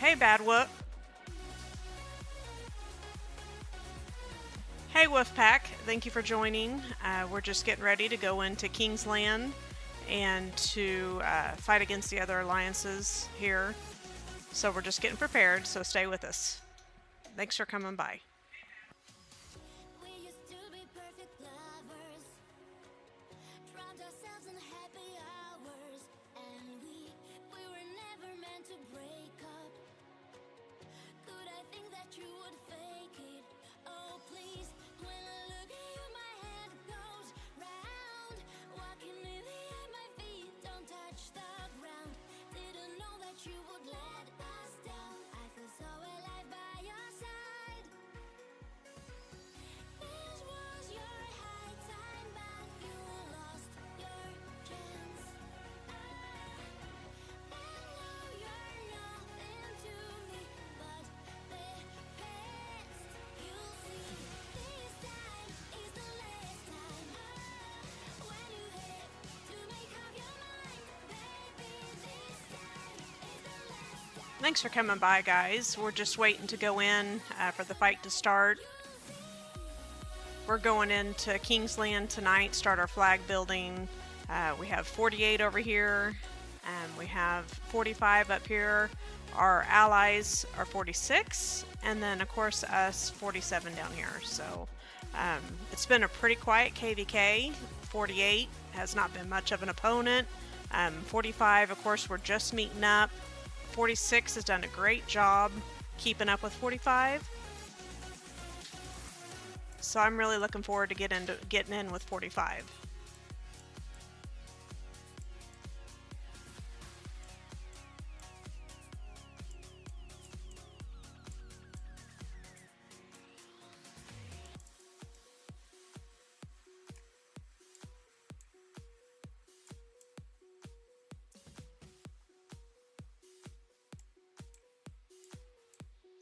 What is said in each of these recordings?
Hey, Bad Whoop. Hey, Wolfpack. Thank you for joining. We're just getting ready to go into Kingsland and to fight against the other alliances here. So we're just getting prepared, so stay with us. Thanks for coming by. Thanks for coming by, guys. We're just waiting to go in for the fight to start. We're going into Kingsland tonight, start our flag building. We have 48 over here, and we have 45 up here. Our allies are 46, and then of course us 47 down here. So it's been a pretty quiet KVK. 48 has not been much of an opponent. 45, of course, we're just meeting up. 46 has done a great job keeping up with 45. So I'm really looking forward to getting in with 45.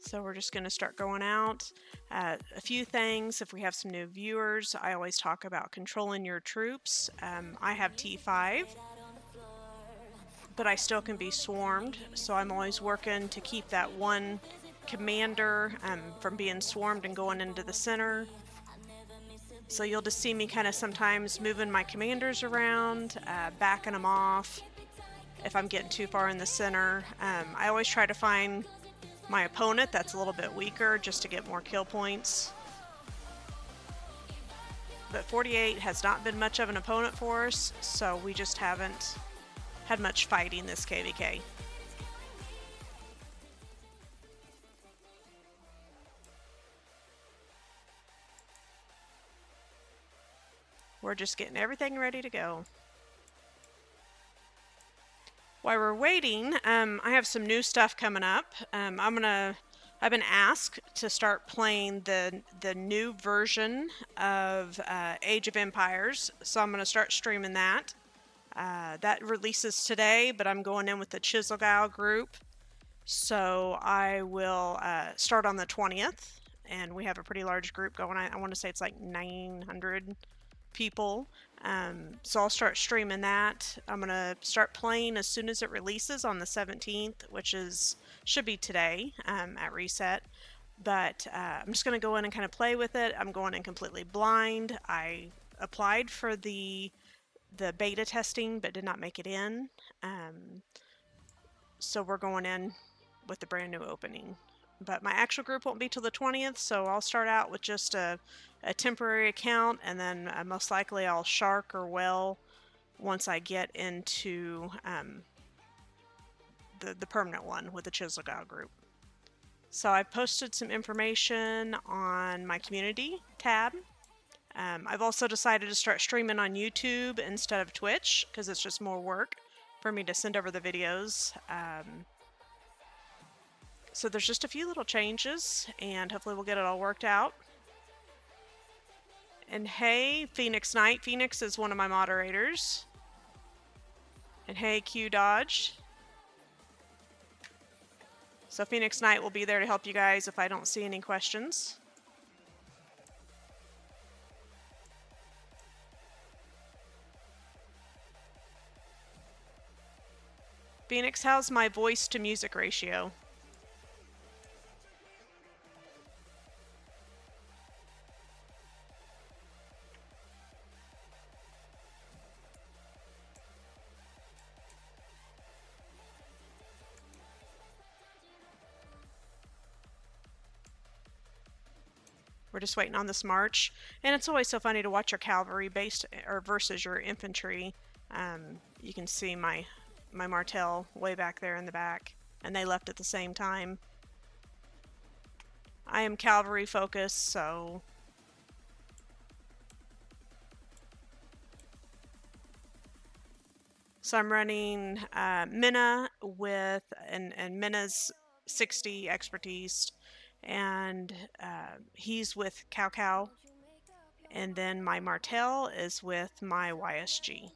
So we're just going to start going out. A few things, if we have some new viewers, I always talk about controlling your troops. I have T5, but I still can be swarmed, so I'm always working to keep that one commander from being swarmed and going into the center. So you'll just see me kind of sometimes moving my commanders around, backing them off if I'm getting too far in the center. I always try to find my opponent that's a little bit weaker just to get more kill points. But 48 has not been much of an opponent for us, so we just haven't had much fighting this KVK. We're just getting everything ready to go. While we're waiting, I have some new stuff coming up. I've been asked to start playing the new version of Age of Empires, so I'm gonna start streaming that. That releases today, but I'm going in with the Chiselgao group, so I will start on the 20th, and we have a pretty large group going. I want to say it's like 900 people. So I'll start streaming that. I'm gonna start playing as soon as it releases on the 17th, which should be today at reset. But I'm just gonna go in and kind of play with it. I'm going in completely blind. I applied for the beta testing but did not make it in. So we're going in with the brand new opening. But my actual group won't be till the 20th, so I'll start out with just a temporary account, and then most likely I'll shark or well once I get into the permanent one with the Chiselgao group. So I've posted some information on my community tab. I've also decided to start streaming on YouTube instead of Twitch because it's just more work for me to send over the videos. So there's just a few little changes, and hopefully we'll get it all worked out. And hey, Phoenix Knight. Phoenix is one of my moderators. And hey, Q Dodge. So Phoenix Knight will be there to help you guys if I don't see any questions. Phoenix, how's my voice to music ratio? We're just waiting on this march, and it's always so funny to watch your cavalry based or versus your infantry. You can see my Martel way back there in the back, and they left at the same time. I am cavalry focused, so I'm running Minna with and Minna's 60 expertise, and he's with Cow, and then my Martel is with my YSG.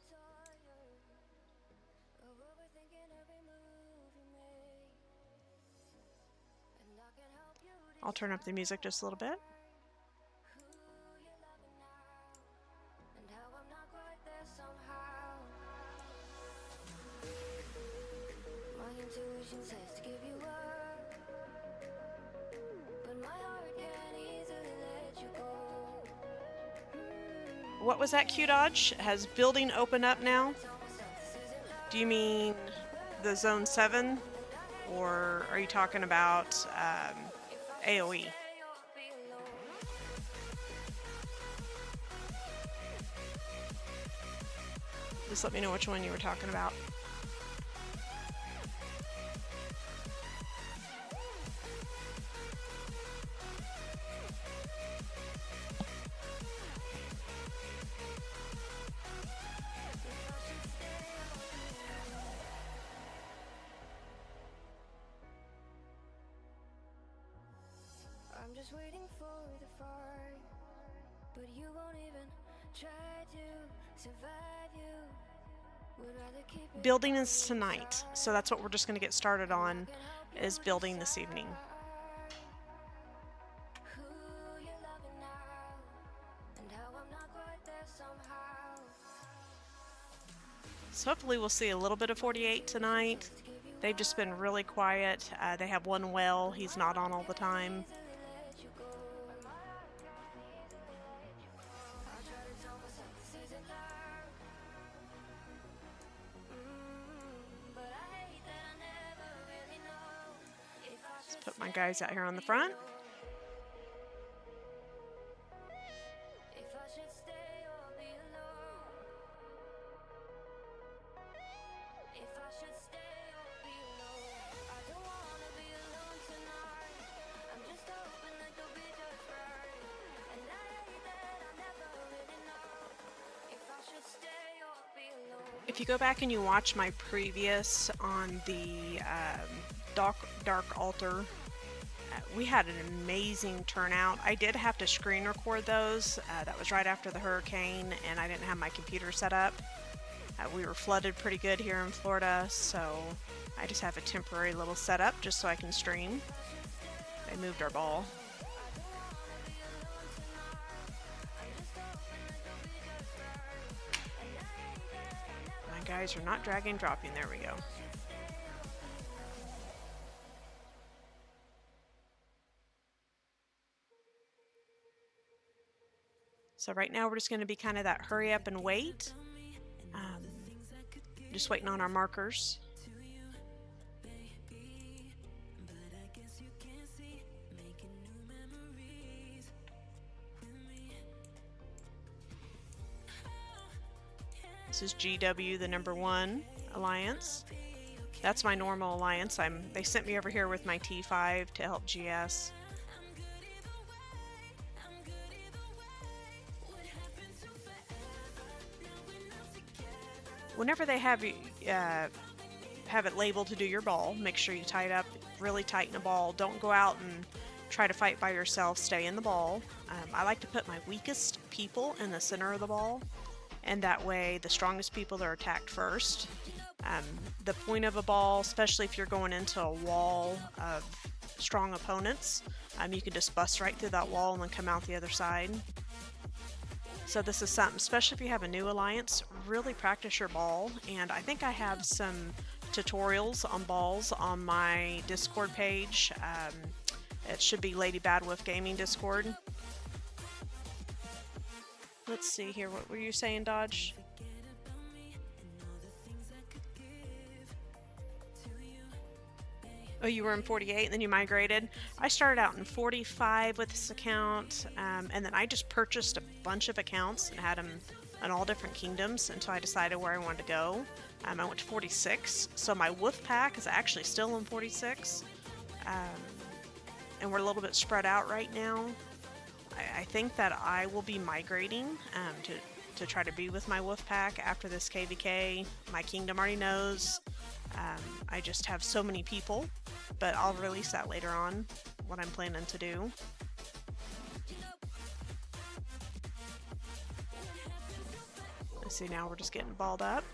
I'll turn up the music just a little bit. What was that, Q-Dodge? Has building opened up now? Do you mean the Zone 7? Or are you talking about AoE? Just let me know which one you were talking about. I'm just waiting for the fight, but you won't even try to survive. You would rather keep it. Building is tonight, so that's what we're just going to get started on, is building this evening. So hopefully we'll see a little bit of 48 tonight. They've just been really quiet. They have one well. He's not on all the time. Let's put my guys out here on the front. If you go back and you watch my previous on the Dark Altar, we had an amazing turnout. I did have to screen record those. That was right after the hurricane, and I didn't have my computer set up. We were flooded pretty good here in Florida, so I just have a temporary little setup just so I can stream. They moved our ball. My guys are not dragging, dropping. There we go. So right now we're just going to be kind of that hurry up and wait. Just waiting on our markers. This is GW, the #1 alliance. That's my normal alliance. They sent me over here with my T5 to help GS. Whenever they have it labeled to do your ball, make sure you tie it up really tight in a ball. Don't go out and try to fight by yourself. Stay in the ball. I like to put my weakest people in the center of the ball, and that way the strongest people are attacked first. The point of a ball, especially if you're going into a wall of strong opponents, you can just bust right through that wall and then come out the other side. So this is something, especially if you have a new alliance, really practice your ball. And I think I have some tutorials on balls on my Discord page. It should be Lady Badwolf Gaming Discord. Let's see here, what were you saying, Dodge? Oh, you were in 48 and then you migrated? I started out in 45 with this account, and then I just purchased a bunch of accounts and had them in all different kingdoms until I decided where I wanted to go. I went to 46, so my wolf pack is actually still in 46, and we're a little bit spread out right now. I think that I will be migrating to try to be with my wolf pack after this KVK. My kingdom already knows. I just have so many people, but I'll release that later on, what I'm planning to do. Let's see, now we're just getting balled up.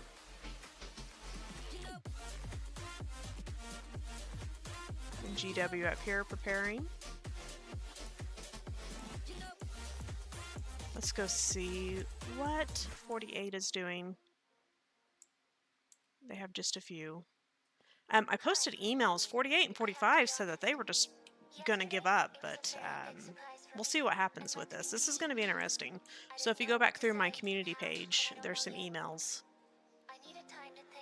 And GW up here preparing. Let's go see what 48 is doing. They have just a few. I posted emails. 48 and 45 said that they were just going to give up, but we'll see what happens with this. This is going to be interesting. So if you go back through my community page, there's some emails.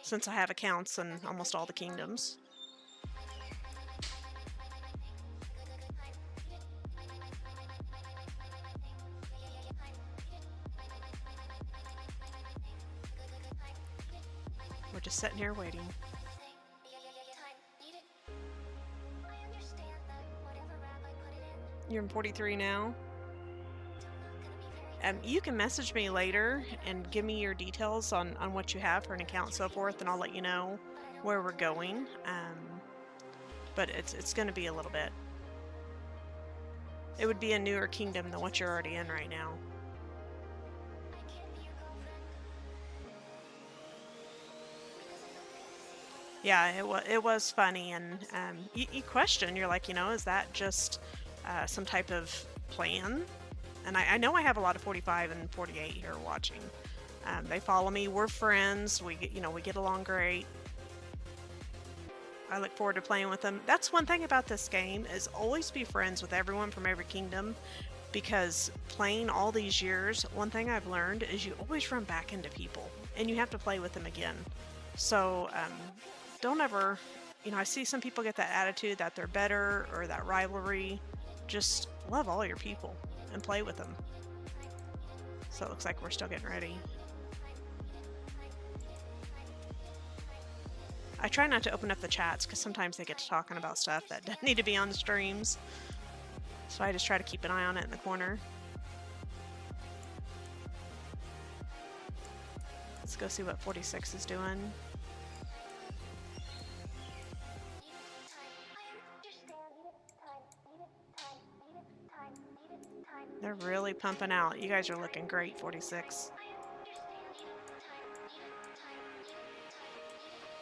Since I have accounts in almost all the kingdoms. We're just sitting here waiting. You're in 43 now? You can message me later and give me your details on what you have for an account and so forth, and I'll let you know where we're going. But it's going to be a little bit. It would be a newer kingdom than what you're already in right now. Yeah, it was funny, and you question. You're like, is that just some type of plan? And I know I have a lot of 45 and 48 here watching. They follow me. We're friends. We get along great. I look forward to playing with them. That's one thing about this game, is always be friends with everyone from every kingdom, because playing all these years, one thing I've learned is you always run back into people and you have to play with them again. So don't ever, I see some people get that attitude that they're better or that rivalry. Just love all your people and play with them. So it looks like we're still getting ready. I try not to open up the chats because sometimes they get to talking about stuff that doesn't need to be on the streams. So I just try to keep an eye on it in the corner. Let's go see what 46 is doing. They're really pumping out. You guys are looking great, 46.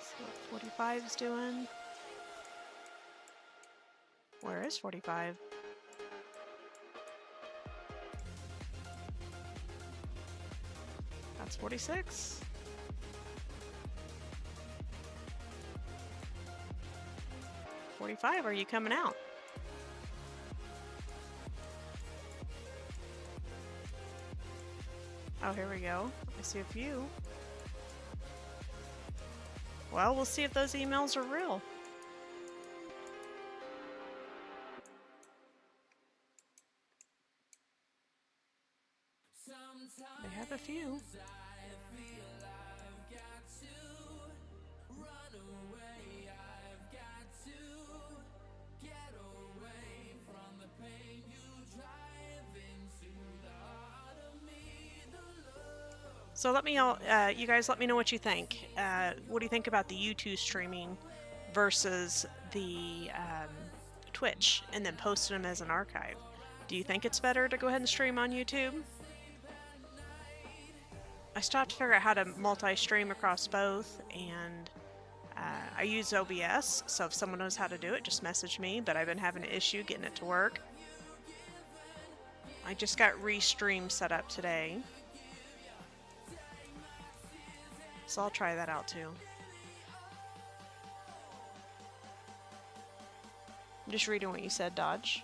See what 45 is doing. Where is 45? That's 46. Are you coming out? Oh, here we go. I see a few. Well, we'll see if those emails are real. They have a few. So let me you guys let me know what you think. What do you think about the YouTube streaming versus the Twitch and then posting them as an archive? Do you think it's better to go ahead and stream on YouTube? I still have to figure out how to multi-stream across both, and I use OBS, so if someone knows how to do it, just message me, but I've been having an issue getting it to work. I just got Restream set up today. So I'll try that out too. I'm just reading what you said, Dodge.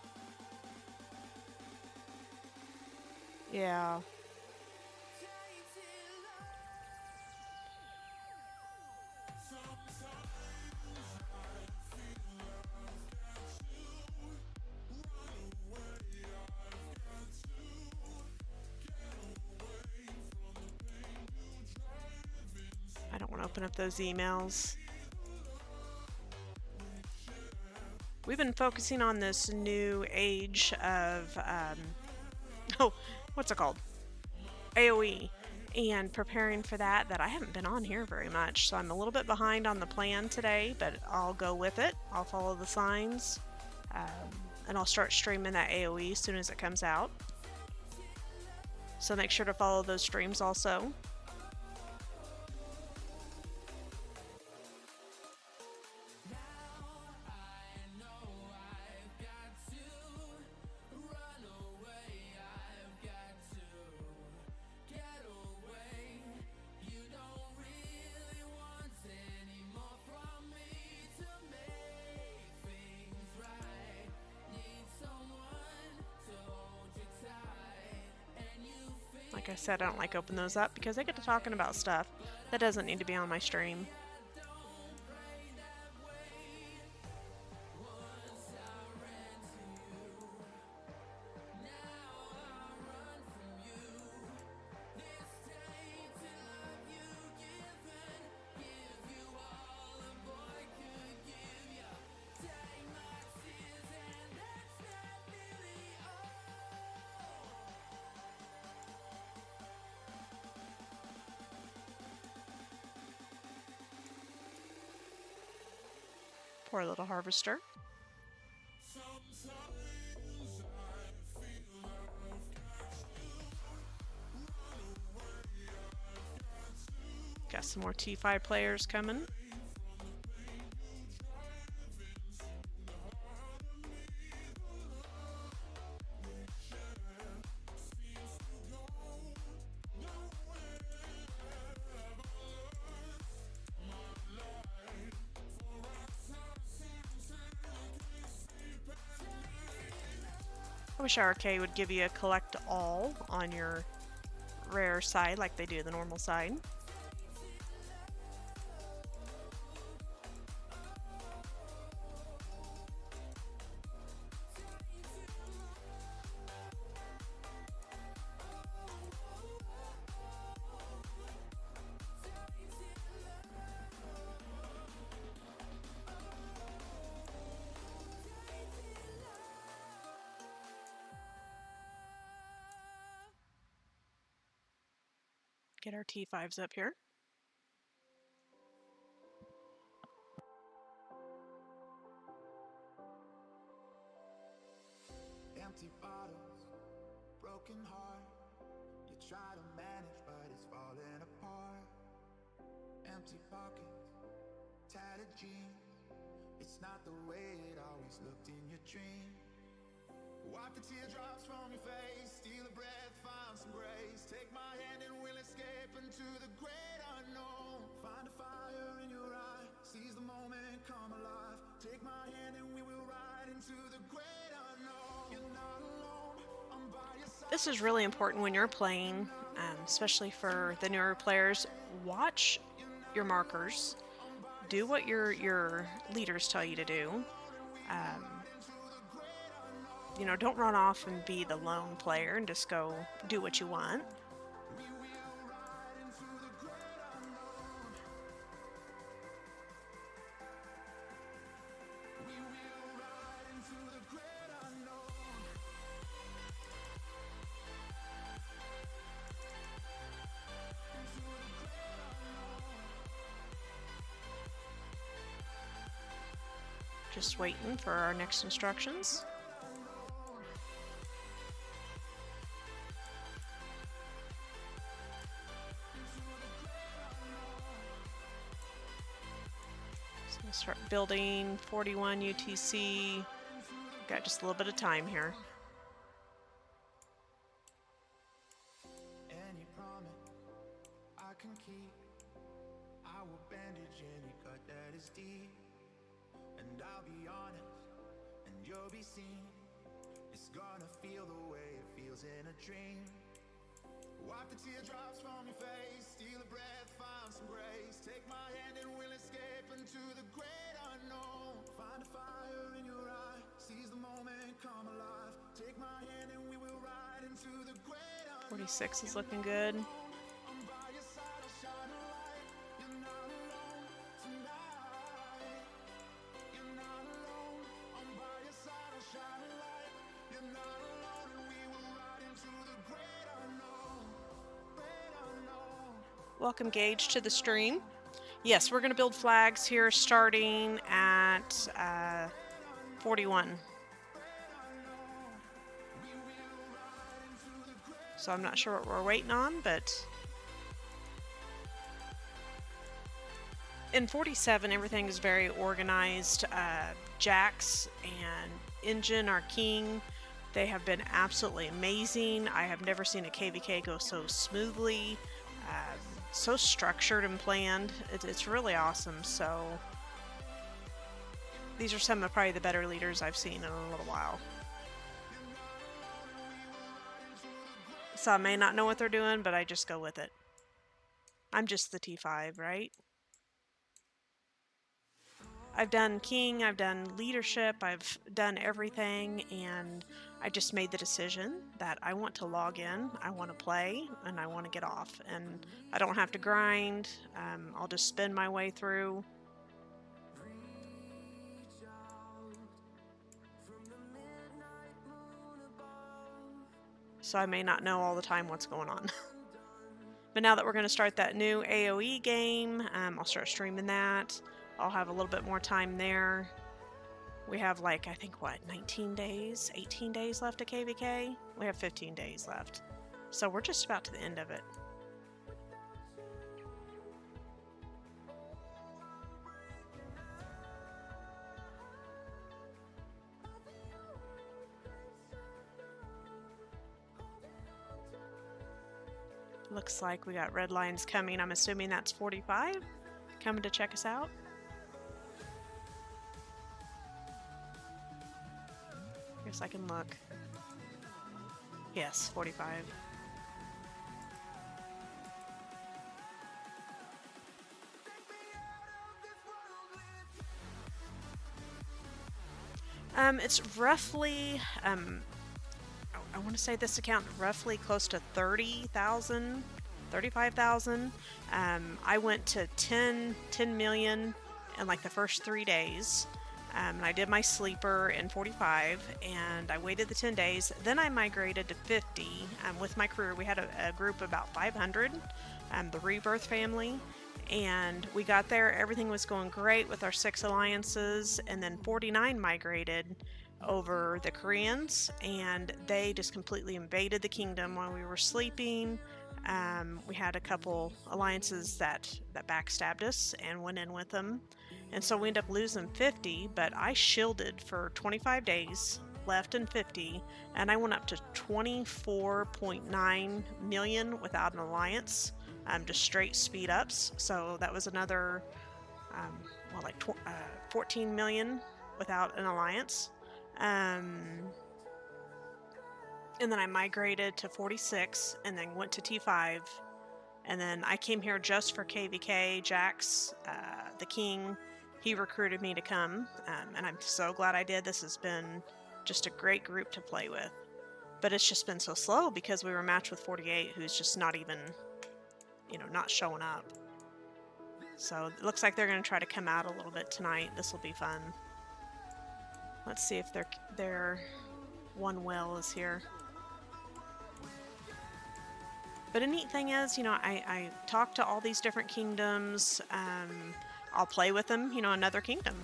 Yeah. open up those emails. We've been focusing on this new age of, oh, what's it called? AOE. And preparing for that I haven't been on here very much. So I'm a little bit behind on the plan today, but I'll go with it. I'll follow the signs. And I'll start streaming that AOE as soon as it comes out. So make sure to follow those streams also. Like I said, I don't like opening those up because I get to talking about stuff that doesn't need to be on my stream. Poor little harvester. Got some more T5 players coming. I wish ROK would give you a collect all on your rare side like they do the normal side. Get our T5s up here. Empty bottles, broken heart. You try to manage, but it's falling apart. Empty pockets, tattered jeans. It's not the way it always looked in your dream. Wipe the teardrops from your face, steal a breath, find some grace. Take my hand and we'll escape into the great unknown. Find a fire in your eye, seize the moment, come alive. Take my hand and we will ride into the great unknown. You're not alone, I'm by your side. This is really important when you're playing, especially for the newer players. Watch your markers. Do what your leaders tell you to do. You know, don't run off and be the lone player and just go do what you want. Just waiting for our next instructions. So we'll start building 41 UTC. Got just a little bit of time here. Any promise I can keep, I will bandage any cut that is deep. And I'll be honest, and you'll be seen. It's gonna feel the way it feels in a dream. Wipe the teardrops from your face, steal a breath, find some grace. Take my hand and we'll escape into the great unknown. Find a fire in your eye, seize the moment, come alive. Take my hand and we will ride into the great unknown. 46 is looking good. I'm by your side, I'll shine a light. You're not alone. Welcome Gage to the stream. Yes, we're going to build flags here starting at 41. So I'm not sure what we're waiting on, but in 47 everything is very organized. Jax and Engine, our king, they have been absolutely amazing. I have never seen a KVK go so smoothly, so structured and planned. It's really awesome. So these are some of probably the better leaders I've seen in a little while. So I may not know what they're doing, but I just go with it. I'm just the T5, right? I've done king, I've done leadership, I've done everything, and I just made the decision that I want to log in, I want to play, and I want to get off. And I don't have to grind, I'll just spin my way through. So I may not know all the time what's going on. But now that we're going to start that new AoE game, I'll start streaming that. I'll have a little bit more time there. We have like, I think what, 19 days, 18 days left of KVK? We have 15 days left. So we're just about to the end of it. Looks like we got red lines coming. I'm assuming that's 45 coming to check us out. Guess I can look. Yes, 45. It's roughly, I want to say this account roughly close to 30,000, 35,000. I went to 10 million in like the first 3 days. And I did my sleeper in 45, and I waited the 10 days. Then I migrated to 50 with my crew. We had a group of about 500, the Rebirth family, and we got there. Everything was going great with our 6 alliances, and then 49 migrated over the Koreans, and they just completely invaded the kingdom while we were sleeping. We had a couple alliances that backstabbed us and went in with them. And so we ended up losing 50, but I shielded for 25 days, left in 50, and I went up to 24.9 million without an alliance, just straight speed ups. So that was another, 14 million without an alliance. And then I migrated to 46 and then went to T5. And then I came here just for KVK. Jax, the king, he recruited me to come, and I'm so glad I did. This has been just a great group to play with. But it's just been so slow because we were matched with 48, who's just not even, not showing up. So it looks like they're going to try to come out a little bit tonight. This will be fun. Let's see if their one well is here. But a neat thing is, I talk to all these different kingdoms. I'll play with them, another kingdom.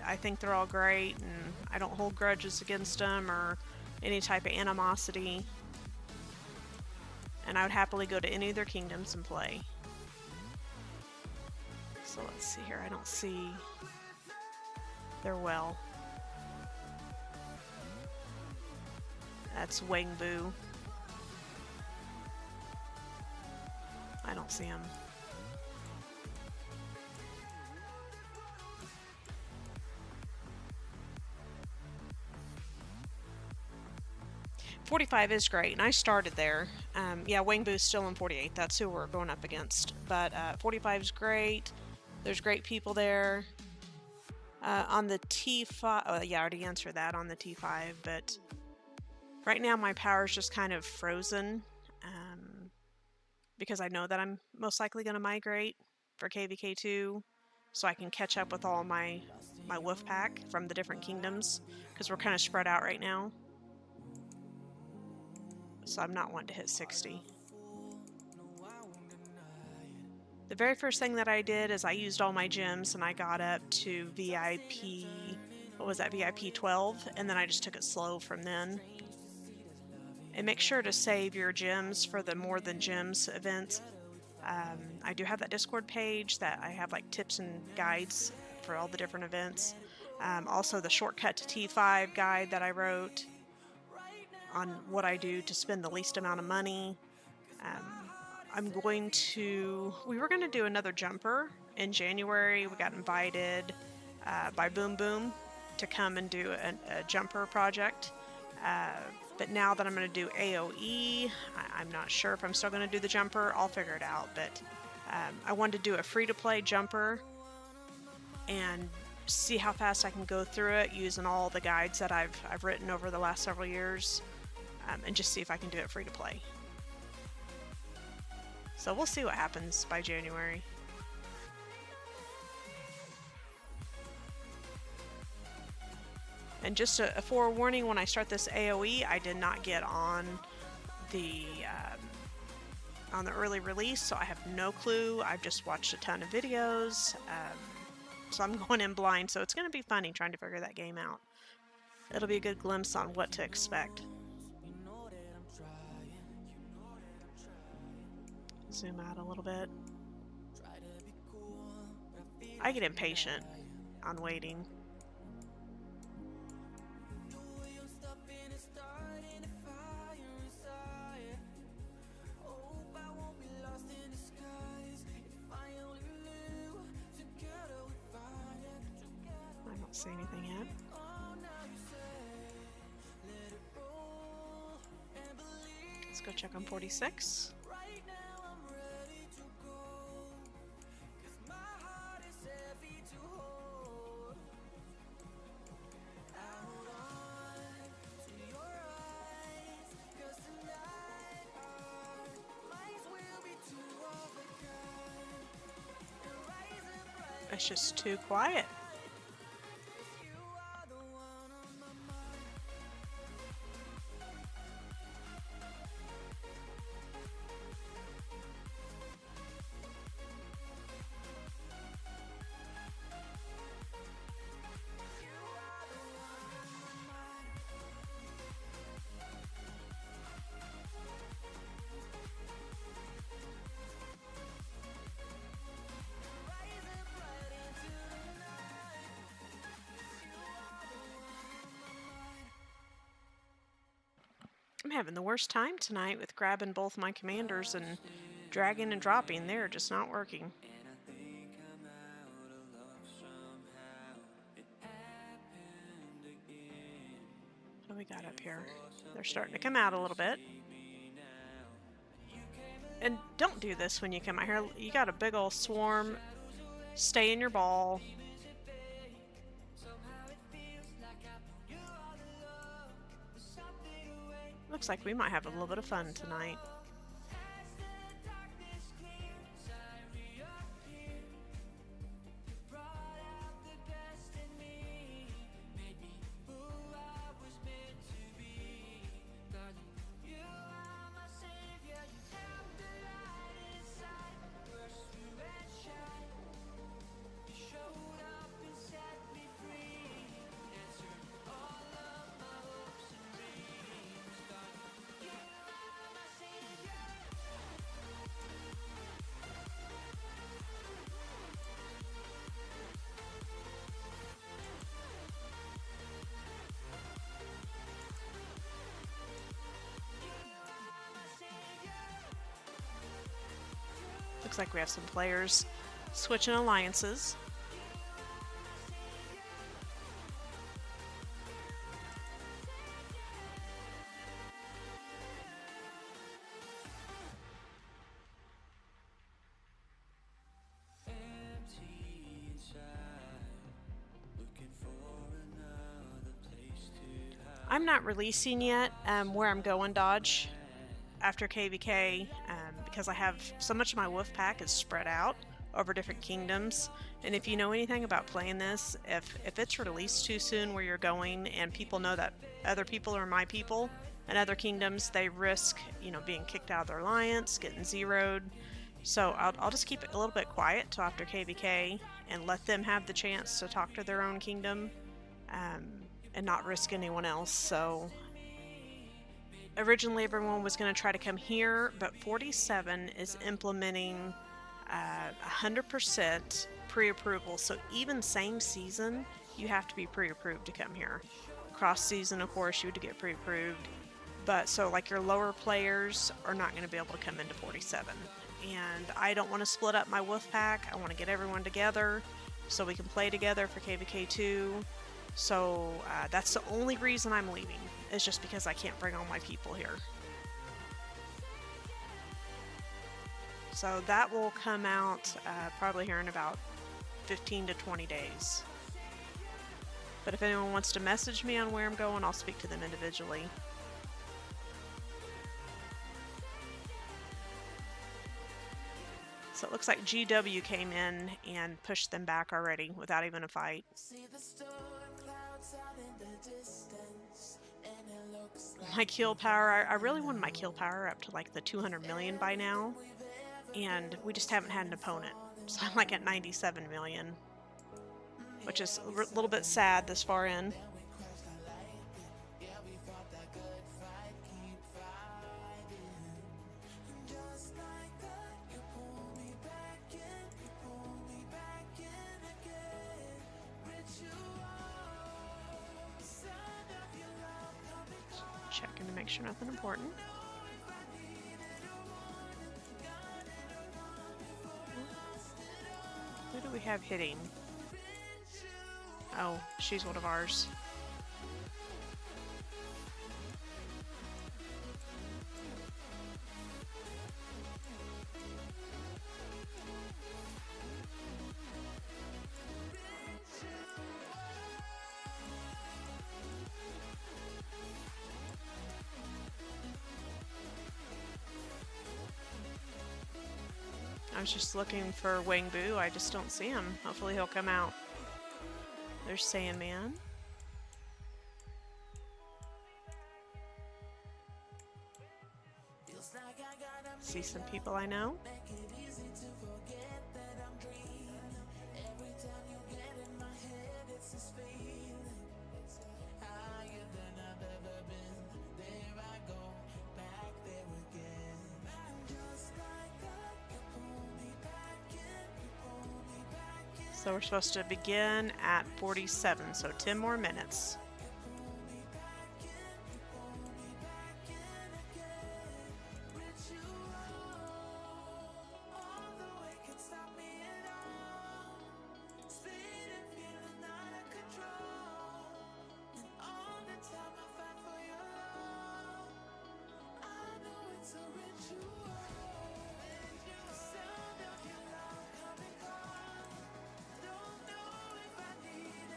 I think they're all great, and I don't hold grudges against them or any type of animosity. And I would happily go to any of their kingdoms and play. So let's see here. I don't see their well. That's Wangbu. I don't see him. .45 is great, and I started there. Yeah, Wangbu's still in 48. That's who we're going up against. But 45 is great. There's great people there. On the T5, oh yeah, I already answered that on the T5. But right now my power is just kind of frozen because I know that I'm most likely going to migrate for KVK2, so I can catch up with all my wolf pack from the different kingdoms because we're kind of spread out right now. So I'm not wanting to hit 60. The very first thing that I did is I used all my gems and I got up to VIP, what was that, VIP 12, and then I just took it slow from then. And make sure to save your gems for the More Than Gems events. I do have that Discord page that I have like tips and guides for all the different events. Also the Shortcut to T5 guide that I wrote on what I do to spend the least amount of money. We were going to do another jumper in January. We got invited by Boom Boom to come and do a jumper project. But now that I'm going to do AOE, I'm not sure if I'm still going to do the jumper. I'll figure it out. But I wanted to do a free-to-play jumper and see how fast I can go through it using all the guides that I've written over the last several years, and just see if I can do it free-to-play. So we'll see what happens by January. And just a forewarning, when I start this AOE, I did not get on the early release, so I have no clue. I've just watched a ton of videos, so I'm going in blind, so it's going to be funny trying to figure that game out. It'll be a good glimpse on what to expect. Zoom out a little bit. I get impatient on waiting. I don't see anything yet. Let's go check on 46. It's just too quiet. I'm having the worst time tonight with grabbing both my commanders and dragging and dropping. They're just not working. What do we got up here? They're starting to come out a little bit. And don't do this when you come out here. You got a big old swarm. Stay in your ball. Looks like we might have a little bit of fun tonight. Looks like we have some players switching alliances. I'm not releasing yet where I'm going Dodge after KVK because I have so much of my wolf pack is spread out over different kingdoms, and if you know anything about playing this, if it's released too soon where you're going and people know that other people are my people and other kingdoms, they risk, you know, being kicked out of their alliance, getting zeroed. So I'll just keep it a little bit quiet till after KVK and let them have the chance to talk to their own kingdom, and not risk anyone else. So originally everyone was going to try to come here, but 47 is implementing 100% pre-approval. So even same season, you have to be pre-approved to come here. Cross season, of course, you would get pre-approved. But so like your lower players are not going to be able to come into 47. And I don't want to split up my wolf pack. I want to get everyone together so we can play together for KVK2. So that's the only reason I'm leaving. It's just because I can't bring all my people here. So that will come out probably here in about 15 to 20 days. But if anyone wants to message me on where I'm going, I'll speak to them individually. So it looks like GW came in and pushed them back already without even a fight. My kill power, I really wanted my kill power up to like the 200 million by now, and we just haven't had an opponent. So I'm like at 97 million, which is a little bit sad this far in. Checking to make sure nothing important. Who do we have hitting? Oh, she's one of ours. I was just looking for Wangbu. I just don't see him. Hopefully he'll come out. There's Sandman. See some people I know. So we're supposed to begin at 47, so 10 more minutes.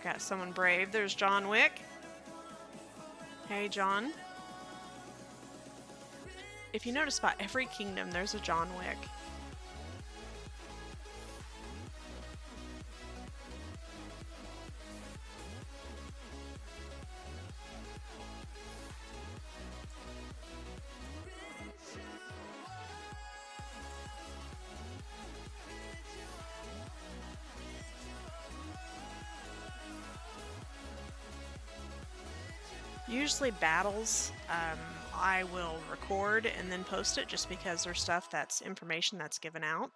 Got someone brave. There's John Wick. Hey, John. If you notice, by every kingdom, there's a John Wick. Usually battles, I will record and then post it just because there's stuff that's information that's given out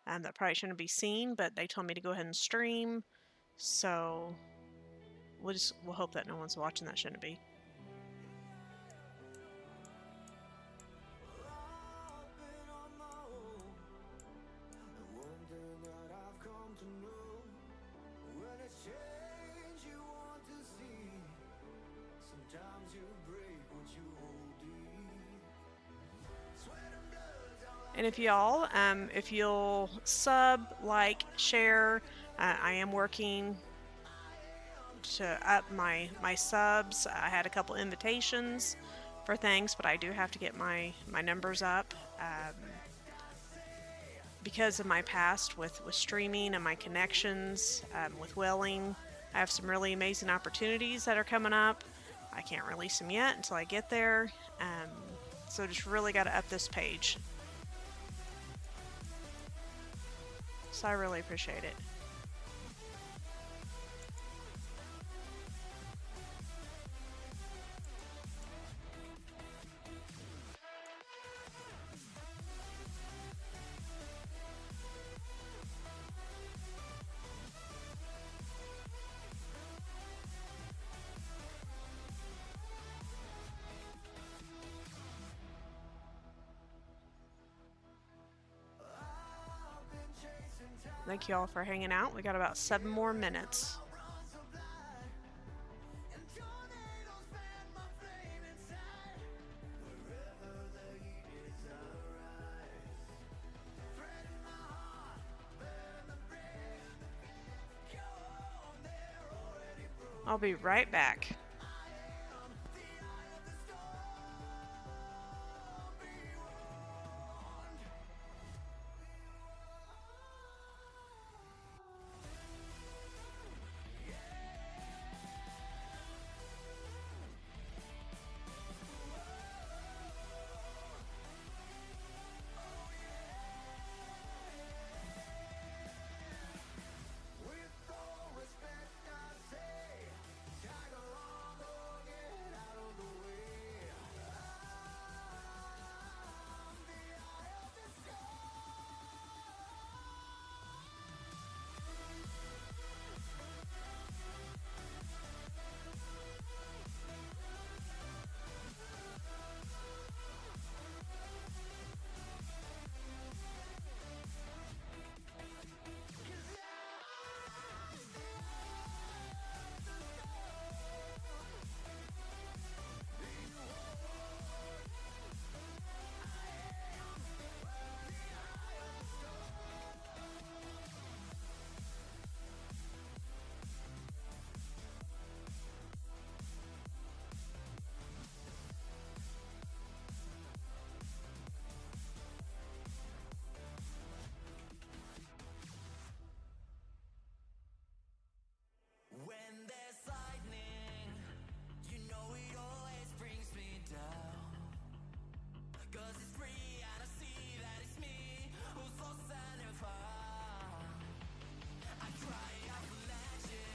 that probably shouldn't be seen, but they told me to go ahead and stream, so we'll hope that no one's watching that shouldn't be. And if y'all, if you'll sub, like, share, I am working to up my subs. I had a couple invitations for things, but I do have to get my numbers up because of my past with streaming and my connections with Welling. I have some really amazing opportunities that are coming up. I can't release them yet until I get there, so just really got to up this page. So I really appreciate it. Thank you all for hanging out. We got about 7 more minutes. I'll be right back.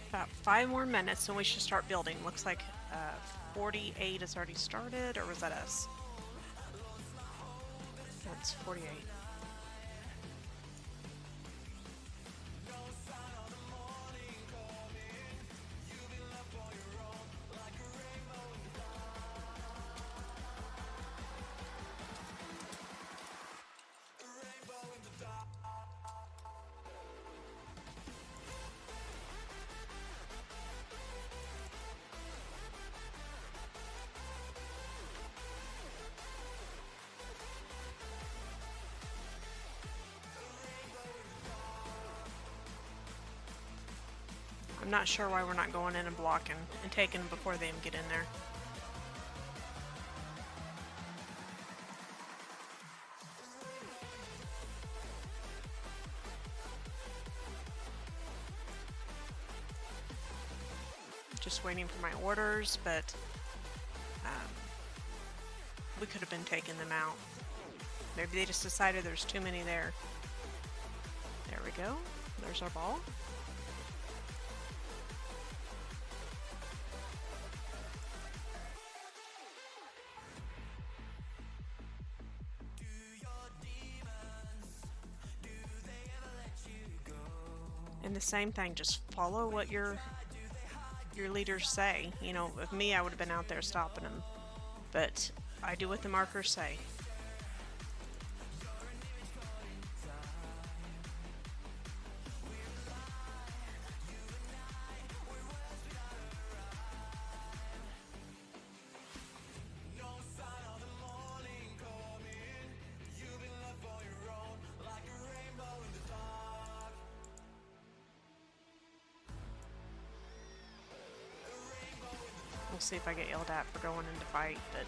About 5 more minutes and we should start building. Looks like 48 has already started, or was that us? That's 48. I'm not sure why we're not going in and blocking and taking them before they even get in there. Just waiting for my orders, but we could have been taking them out. Maybe they just decided there's too many there. There we go. There's our ball. And the same thing, just follow what your leaders say. You know, with me, I would have been out there stopping them, but I do what the markers say. We'll see if I get yelled at for going into fight, but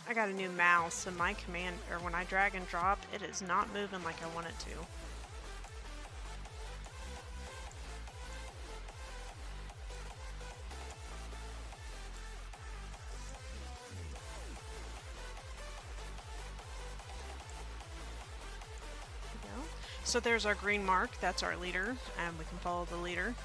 I got a new mouse, and my command, or when I drag and drop, it is not moving like I want it to. So there's our green mark, that's our leader, and we can follow the leader.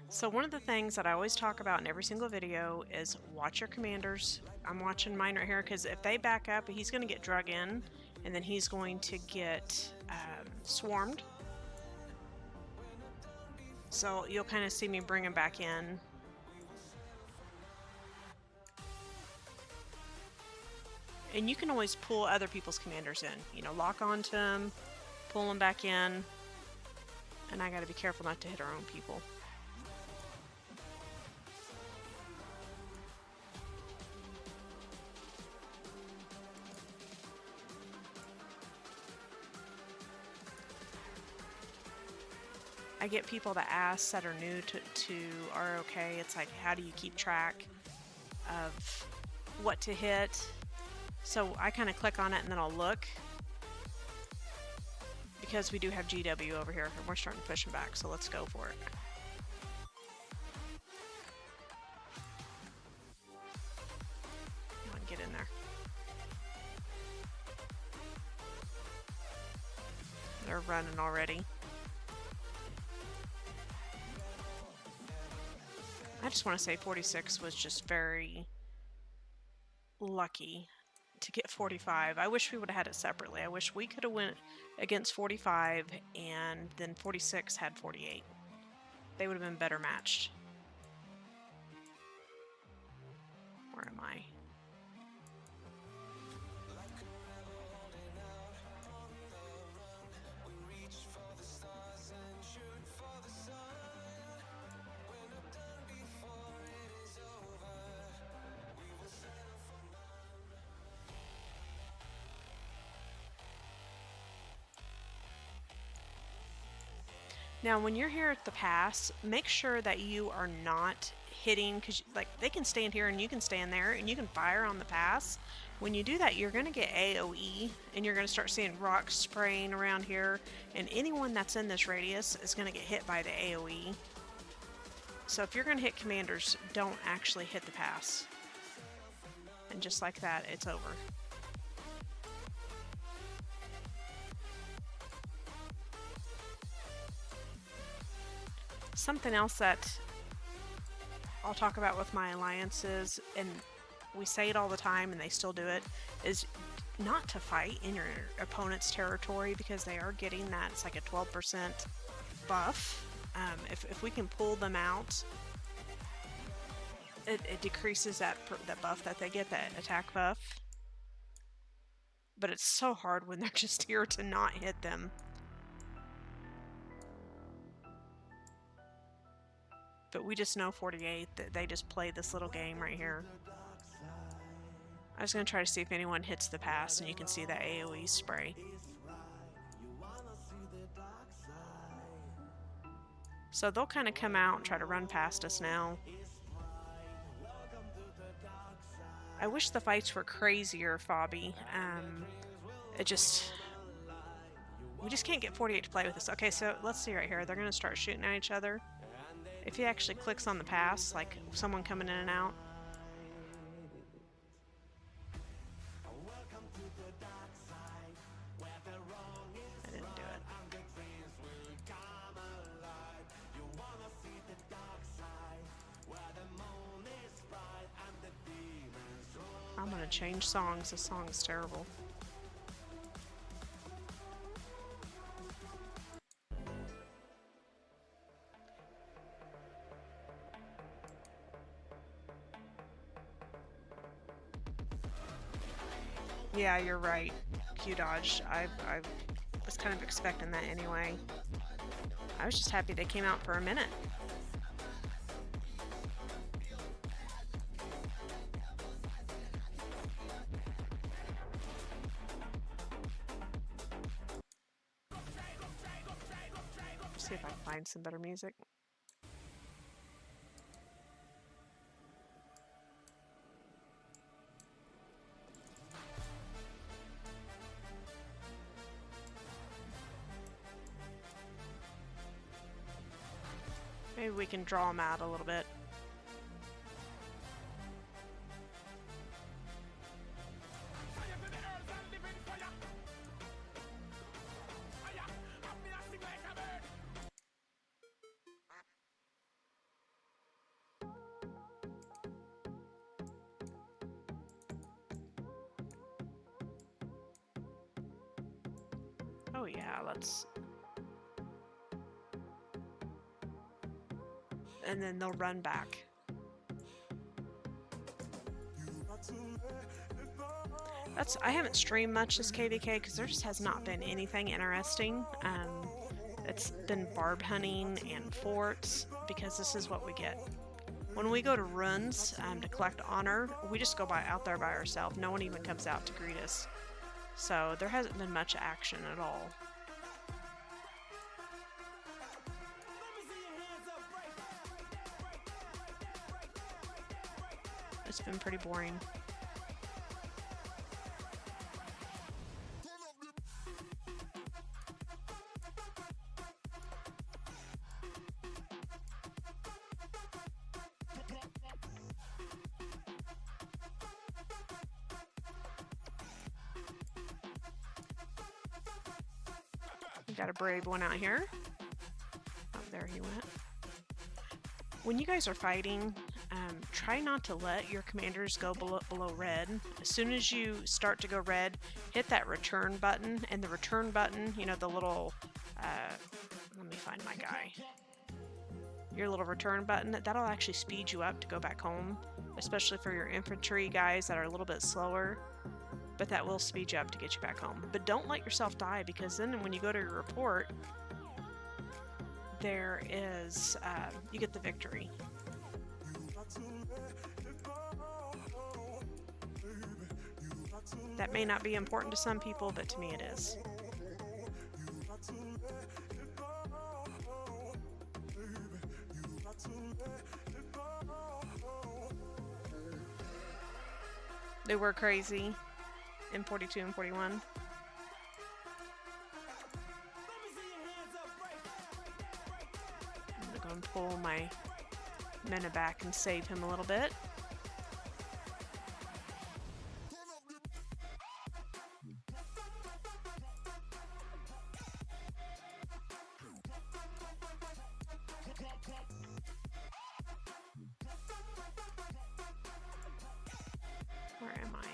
So one of the things that I always talk about in every single video is watch your commanders. I'm watching mine right here because if they back up, he's going to get drug in, and then he's going to get swarmed. So you'll kind of see me bring him back in. And you can always pull other people's commanders in. You know, lock onto them, pull them back in. And I got to be careful not to hit our own people. I get people that ask that are new to ROK. It's like, how do you keep track of what to hit? So I kind of click on it and then I'll look. Because we do have GW over here and we're starting to push him back, so let's go for it. Come on, get in there. They're running already. I just want to say 46 was just very lucky to get 45. I wish we would have had it separately. I wish we could have went against 45 and then 46 had 48. They would have been better matched. Where am I? Now, when you're here at the pass, make sure that you are not hitting, because like they can stand here and you can stand there and you can fire on the pass. When you do that, you're going to get AoE and you're going to start seeing rocks spraying around here, and anyone that's in this radius is going to get hit by the AoE. So if you're going to hit commanders, don't actually hit the pass. And just like that, it's over. Something else that I'll talk about with my alliances, and we say it all the time and they still do it, is not to fight in your opponent's territory, because they are getting that. It's like a 12% buff. If we can pull them out, it decreases that buff that they get, that attack buff. But it's so hard when they're just here to not hit them. But we just know 48, that they just play this little game right here. I was going to try to see if anyone hits the pass, and you can see that AoE spray. So they'll kind of come out and try to run past us now. I wish the fights were crazier, Fabi. We just can't get 48 to play with us. Okay, so let's see right here. They're going to start shooting at each other. If he actually clicks on the pass, like someone coming in and out. I didn't do it. I'm gonna change songs. This song is terrible. Yeah, you're right, Q-Dodge. I was kind of expecting that anyway. I was just happy they came out for a minute. See if I can find some better music. Maybe we can draw them out a little bit. Oh yeah, let's... And then they'll run back. I haven't streamed much this KVK because there just has not been anything interesting. It's been barb hunting and forts, because this is what we get. When we go to runs to collect honor, we just go out there by ourselves. No one even comes out to greet us. So there hasn't been much action at all. It's been pretty boring. We got a brave one out here. Oh, there he went. When you guys are fighting, try not to let your commanders go below red. As soon as you start to go red, hit that return button, and the return button, you know, the little, let me find my guy. Your little return button, that'll actually speed you up to go back home, especially for your infantry guys that are a little bit slower, but that will speed you up to get you back home. But don't let yourself die, because then when you go to your report, there is, you get the victory. That may not be important to some people, but to me it is. They were crazy in 42 and 41. I'm gonna go and pull my men back and save him a little bit. Where am I?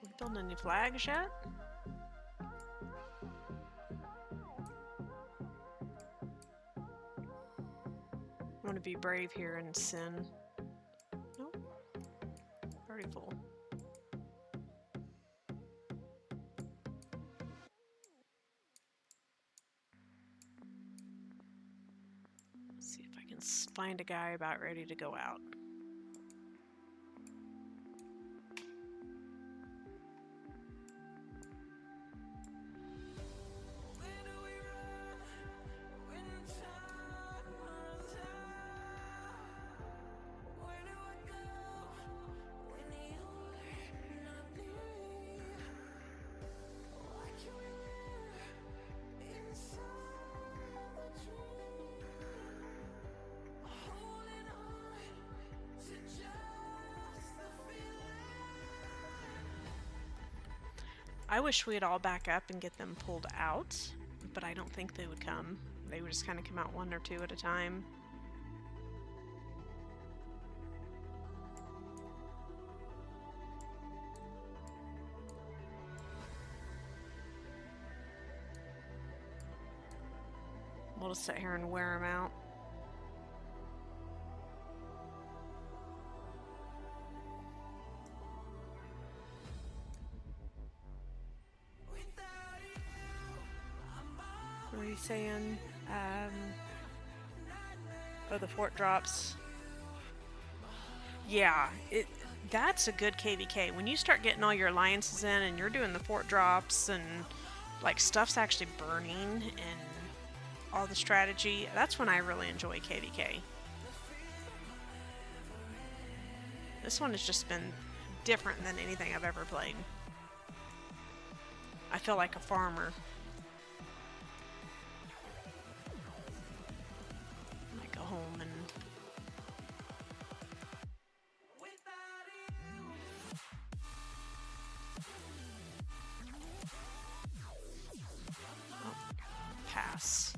We building any flags yet? I'm gonna be brave here and sin. Nope. Already full. Let's see if I can find a guy about ready to go out. I wish we'd all back up and get them pulled out, but I don't think they would come. They would just kind of come out one or two at a time. We'll just sit here and wear them out. What are you saying? Oh, the fort drops. Yeah, that's a good KVK. When you start getting all your alliances in and you're doing the fort drops and like stuff's actually burning and all the strategy, that's when I really enjoy KVK. This one has just been different than anything I've ever played. I feel like a farmer. I might go home and... Oh, pass.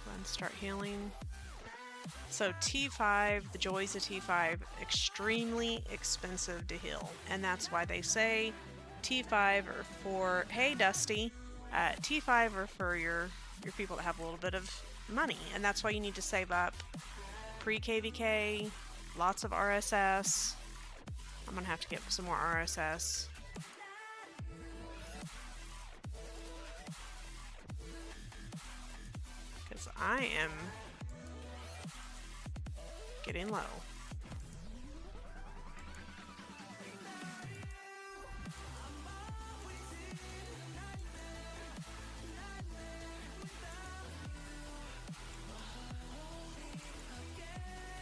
Go ahead and start healing. So T5, the joys of T5, extremely expensive to heal. And that's why they say T5 are for, hey Dusty, T5 are for your people that have a little bit of money. And that's why you need to save up pre-KVK, lots of RSS. I'm going to have to get some more RSS. Because I am getting low.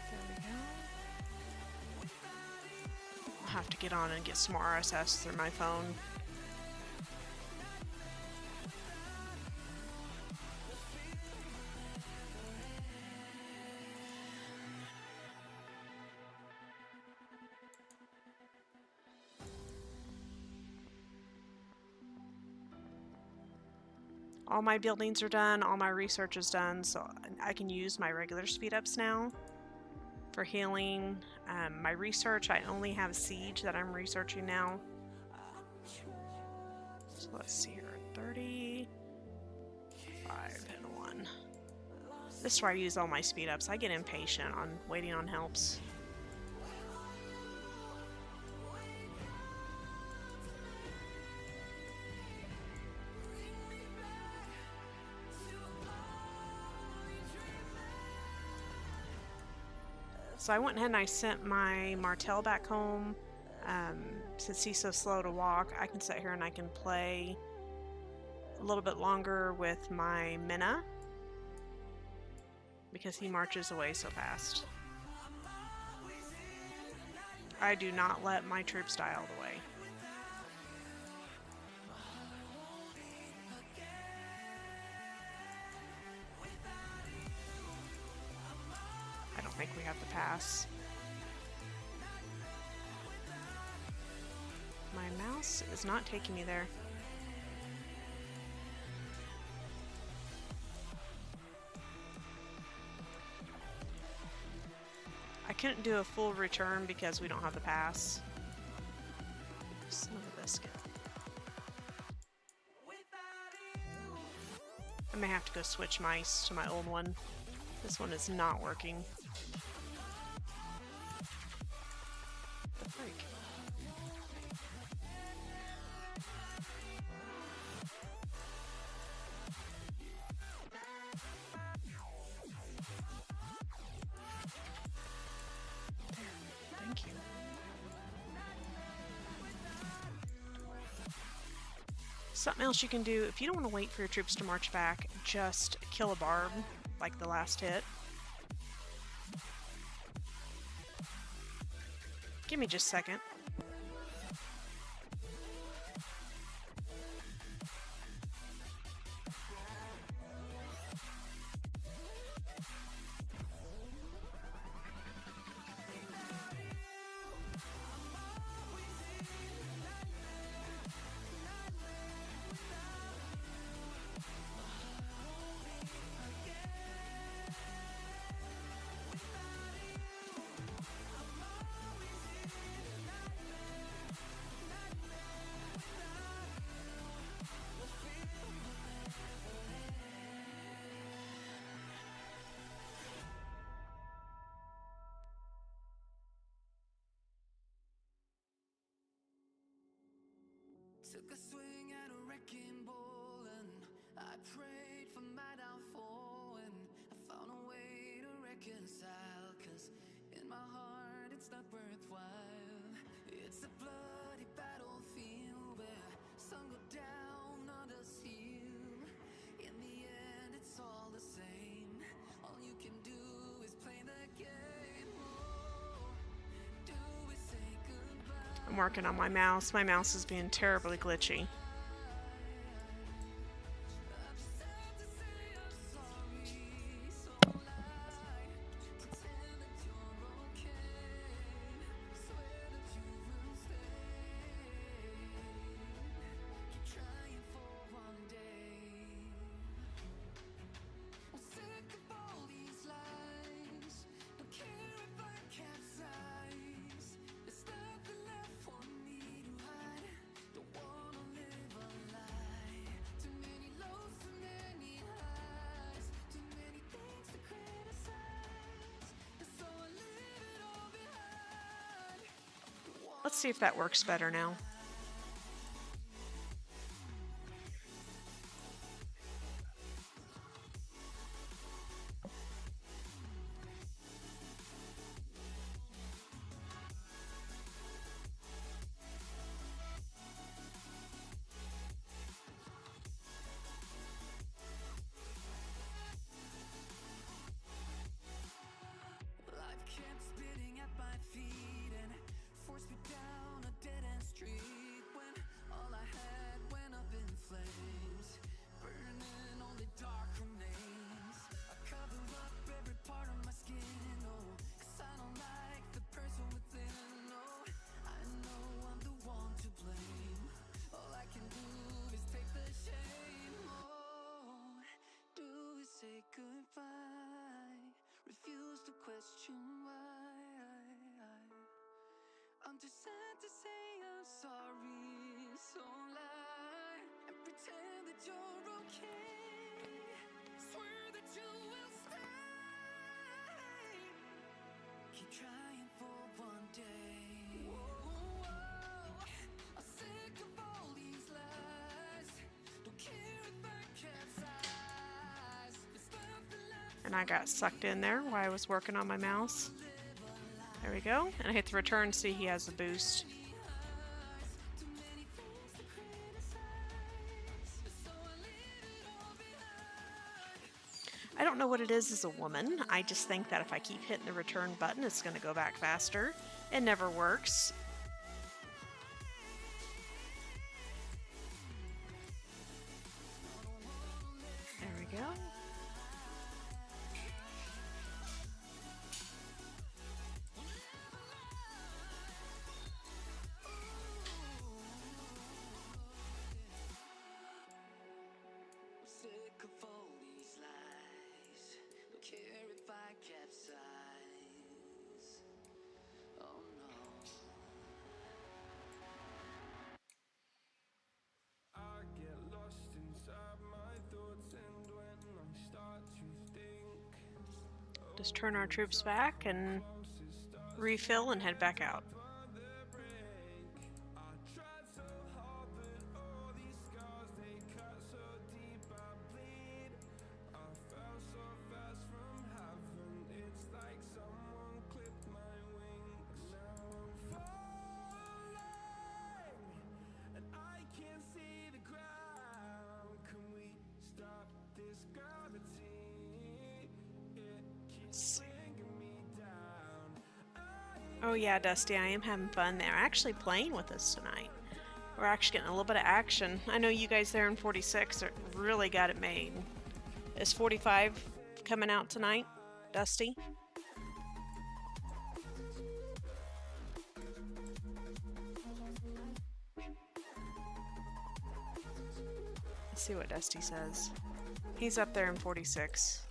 There we go. I'll have to get on and get some more RSS through my phone. All my buildings are done, all my research is done, so I can use my regular speed ups now for healing. My research, I only have Siege that I'm researching now. So let's see here, 35 and 1. This is where I use all my speed ups. I get impatient on waiting on helps. So I went ahead and I sent my Martell back home. Since he's so slow to walk, I can sit here and I can play a little bit longer with my Minna because he marches away so fast. I do not let my troops die all the way. I don't think we have the pass. My mouse is not taking me there. I couldn't do a full return because we don't have the pass. Son of a biscuit. I may have to go switch mice to my old one. This one is not working. The freak? There. Thank you. Something else you can do, if you don't want to wait for your troops to march back, just kill a barb, like the last hit. Give me just a second. Took a swing at a wrecking ball and I prayed for my downfall, and I found a way to reconcile, 'cause in my heart it's not worth working on my mouse. My mouse is being terribly glitchy. Let's see if that works better now. Refuse to question why. I'm just sad to say I'm sorry. So lie and pretend that you're okay. Swear that you will stay. Keep trying for one day. Whoa, I'm sick of all these lies. Don't care if I capsize. There's nothing left. And I got sucked in there while I was working on my mouse. There we go. And I hit the return, see he has a boost. I don't know what it is as a woman. I just think that if I keep hitting the return button, it's going to go back faster. It never works. There we go. Sick of all these lies. Don't care if I capsize. Oh no. I get lost inside my thoughts, and when I start to think, Just turn our troops back and refill and head back out. I tried so hard, but all these scars, they cut so deep I bleed. I fell so fast from heaven, it's like someone clipped my wings. Now I'm falling, and I can't see the ground. Can we stop this gravity? It keeps bringing me down. Oh yeah, Dusty, I am having fun. They're actually playing with us tonight. We're actually getting a little bit of action. I know you guys there in 46 are really got it made. Is 45 coming out tonight, Dusty? Let's see what Dusty says. He's up there in 46.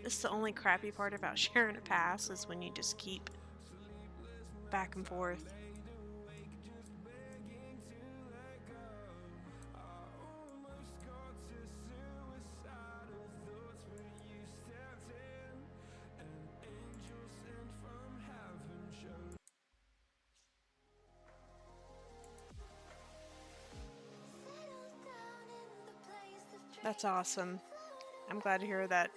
This is the only crappy part about sharing a pass is when you just keep back and forth. That's awesome. I'm glad to hear that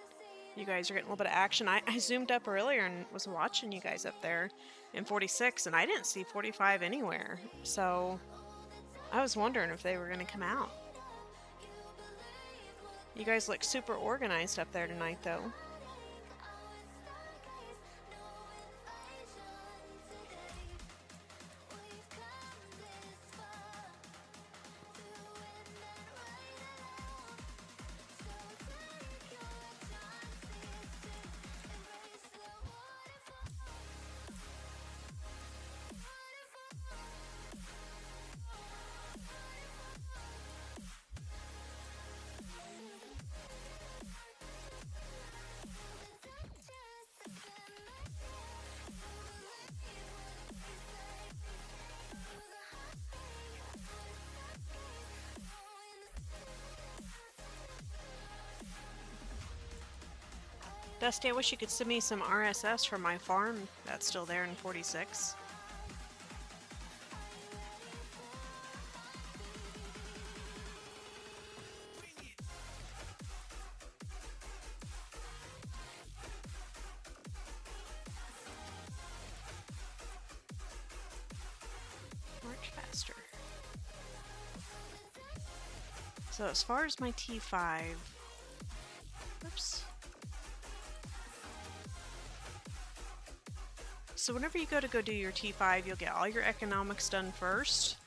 you guys are getting a little bit of action. I zoomed up earlier and was watching you guys up there in 46, and I didn't see 45 anywhere. So I was wondering if they were going to come out. You guys look super organized up there tonight, though. Dusty, I wish you could send me some RSS from my farm that's still there in 46. March faster. So as far as my T5, oops. So whenever you go do your T5, you'll get all your economics done first.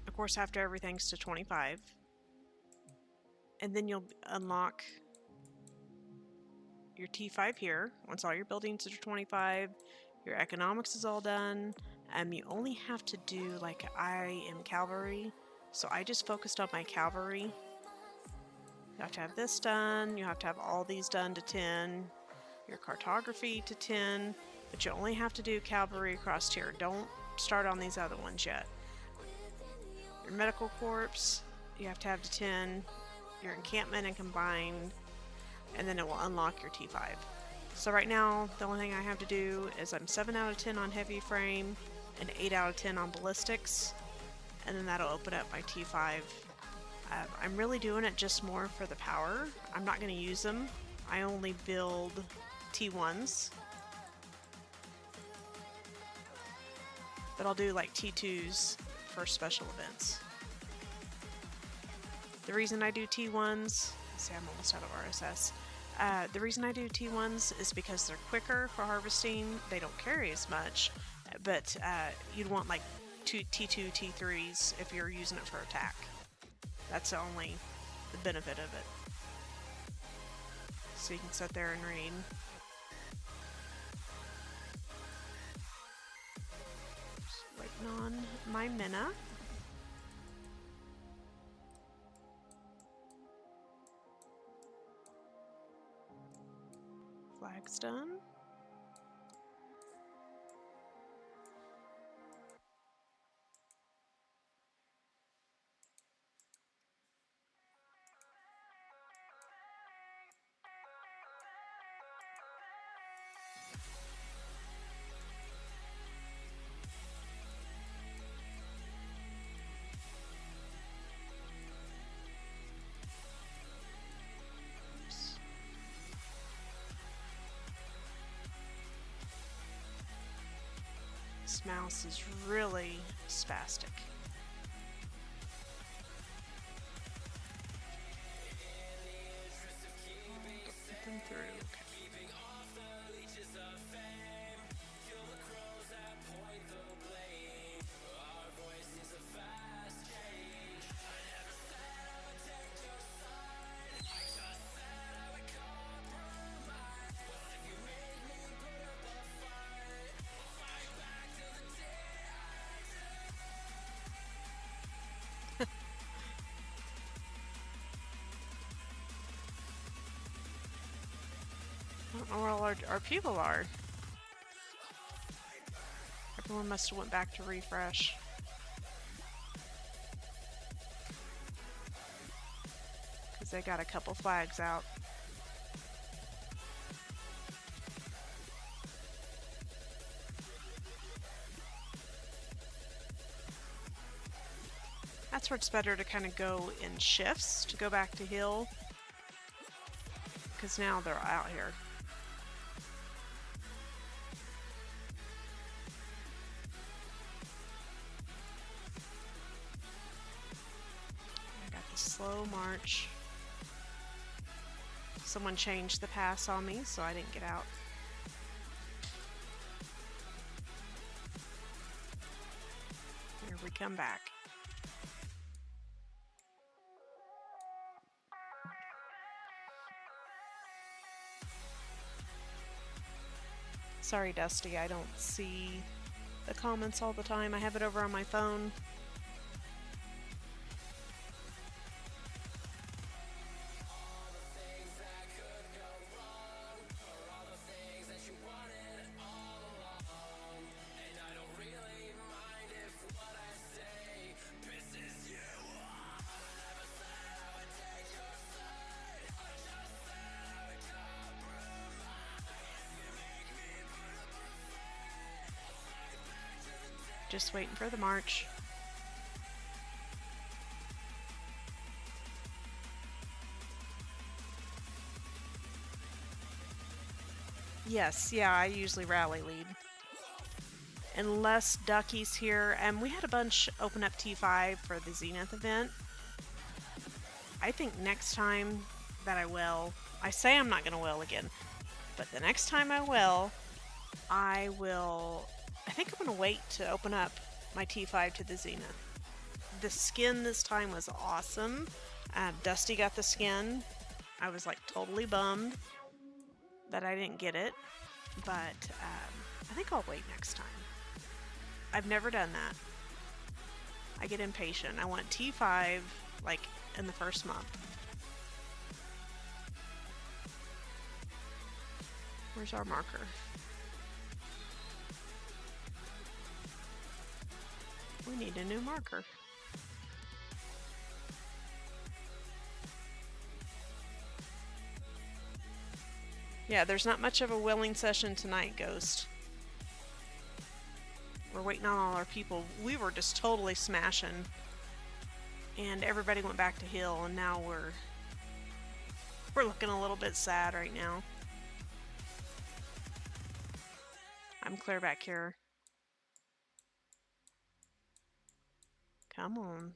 Of course, after everything's to 25. And then you'll unlock your T5 here. Once all your buildings are 25, your economics is all done. You only have to do, like, I am cavalry. So I just focused on my cavalry. You have to have this done. You have to have all these done to 10. Your cartography to 10. But you only have to do cavalry across here. Don't start on these other ones yet. Your medical corps, you have to have to 10. Your encampment and combined, and then it will unlock your T5. So right now, the only thing I have to do is I'm 7 out of 10 on heavy frame and 8 out of 10 on ballistics, and then that'll open up my T5. I'm really doing it just more for the power. I'm not going to use them. I only build T1s. But I'll do like T2s for special events. The reason I do T1s, see, I'm almost out of RSS. The reason I do T1s is because they're quicker for harvesting. They don't carry as much, but you'd want like T2, T3s if you're using it for attack. That's the only benefit of it. So you can sit there and read. Waiting on my Minna. Flag's done. This mouse is really spastic. Get them through. Okay. I don't know where all our people are. Everyone must have went back to refresh. Because they got a couple flags out. That's where it's better to kind of go in shifts to go back to hill. Because now they're out here. Slow march. Someone changed the pass on me, so I didn't get out. Here we come back. Sorry, Dusty, I don't see the comments all the time. I have it over on my phone. Just waiting for the march. Yes, yeah, I usually rally lead. Unless Ducky's here, and we had a bunch open up T5 for the Zenith event. I think next time that I will, I say I'm not going to will again, but the next time I think I'm going to wait to open up my T5 to the Zenith. The skin this time was awesome. Dusty got the skin. I was like totally bummed that I didn't get it, but I think I'll wait next time. I've never done that. I get impatient. I want T5 like in the first month. Where's our marker? We need a new marker. Yeah, there's not much of a willing session tonight, Ghost. We're waiting on all our people. We were just totally smashing. And everybody went back to Hill, and now we're looking a little bit sad right now. I'm clear back here. Come on.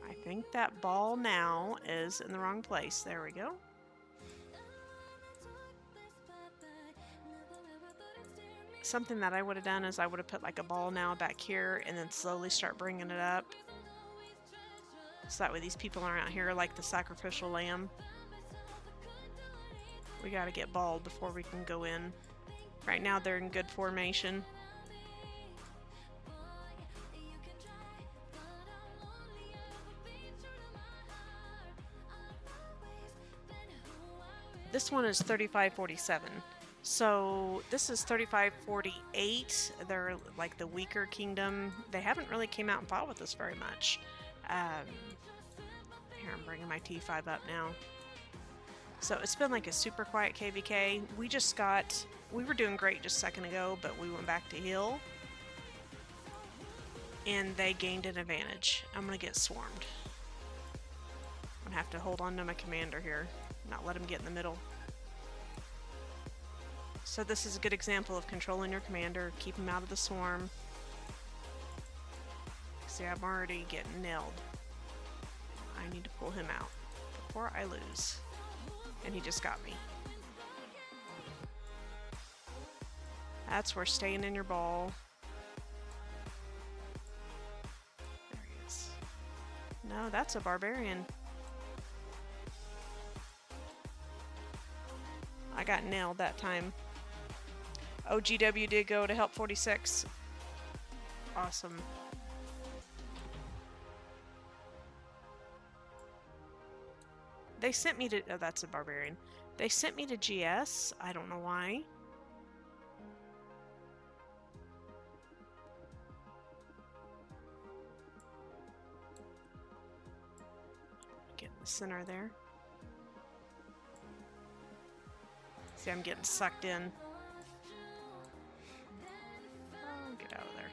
I think that ball now is in the wrong place. There we go. Something that I would have done is I would have put like a ball now back here and then slowly start bringing it up. So that way these people aren't out here like the sacrificial lamb. We got to get balled before we can go in. Right now they're in good formation. This one is 3547. So this is 3548. They're like the weaker kingdom. They haven't really came out and fought with us very much. Here, I'm bringing my T5 up now. So it's been like a super quiet KVK. We were doing great just a second ago, but we went back to Hill. And they gained an advantage. I'm going to get swarmed. I'm going to have to hold on to my commander here. Not let him get in the middle. So this is a good example of controlling your commander. Keep him out of the swarm. See, I'm already getting nailed. I need to pull him out before I lose. And he just got me. That's where staying in your ball. There he is. No, that's a barbarian. I got nailed that time. OGW did go to help 46. Awesome. They sent me to... Oh, that's a barbarian. They sent me to GS. I don't know why. Get in the center there. See, I'm getting sucked in. Oh, get out of there.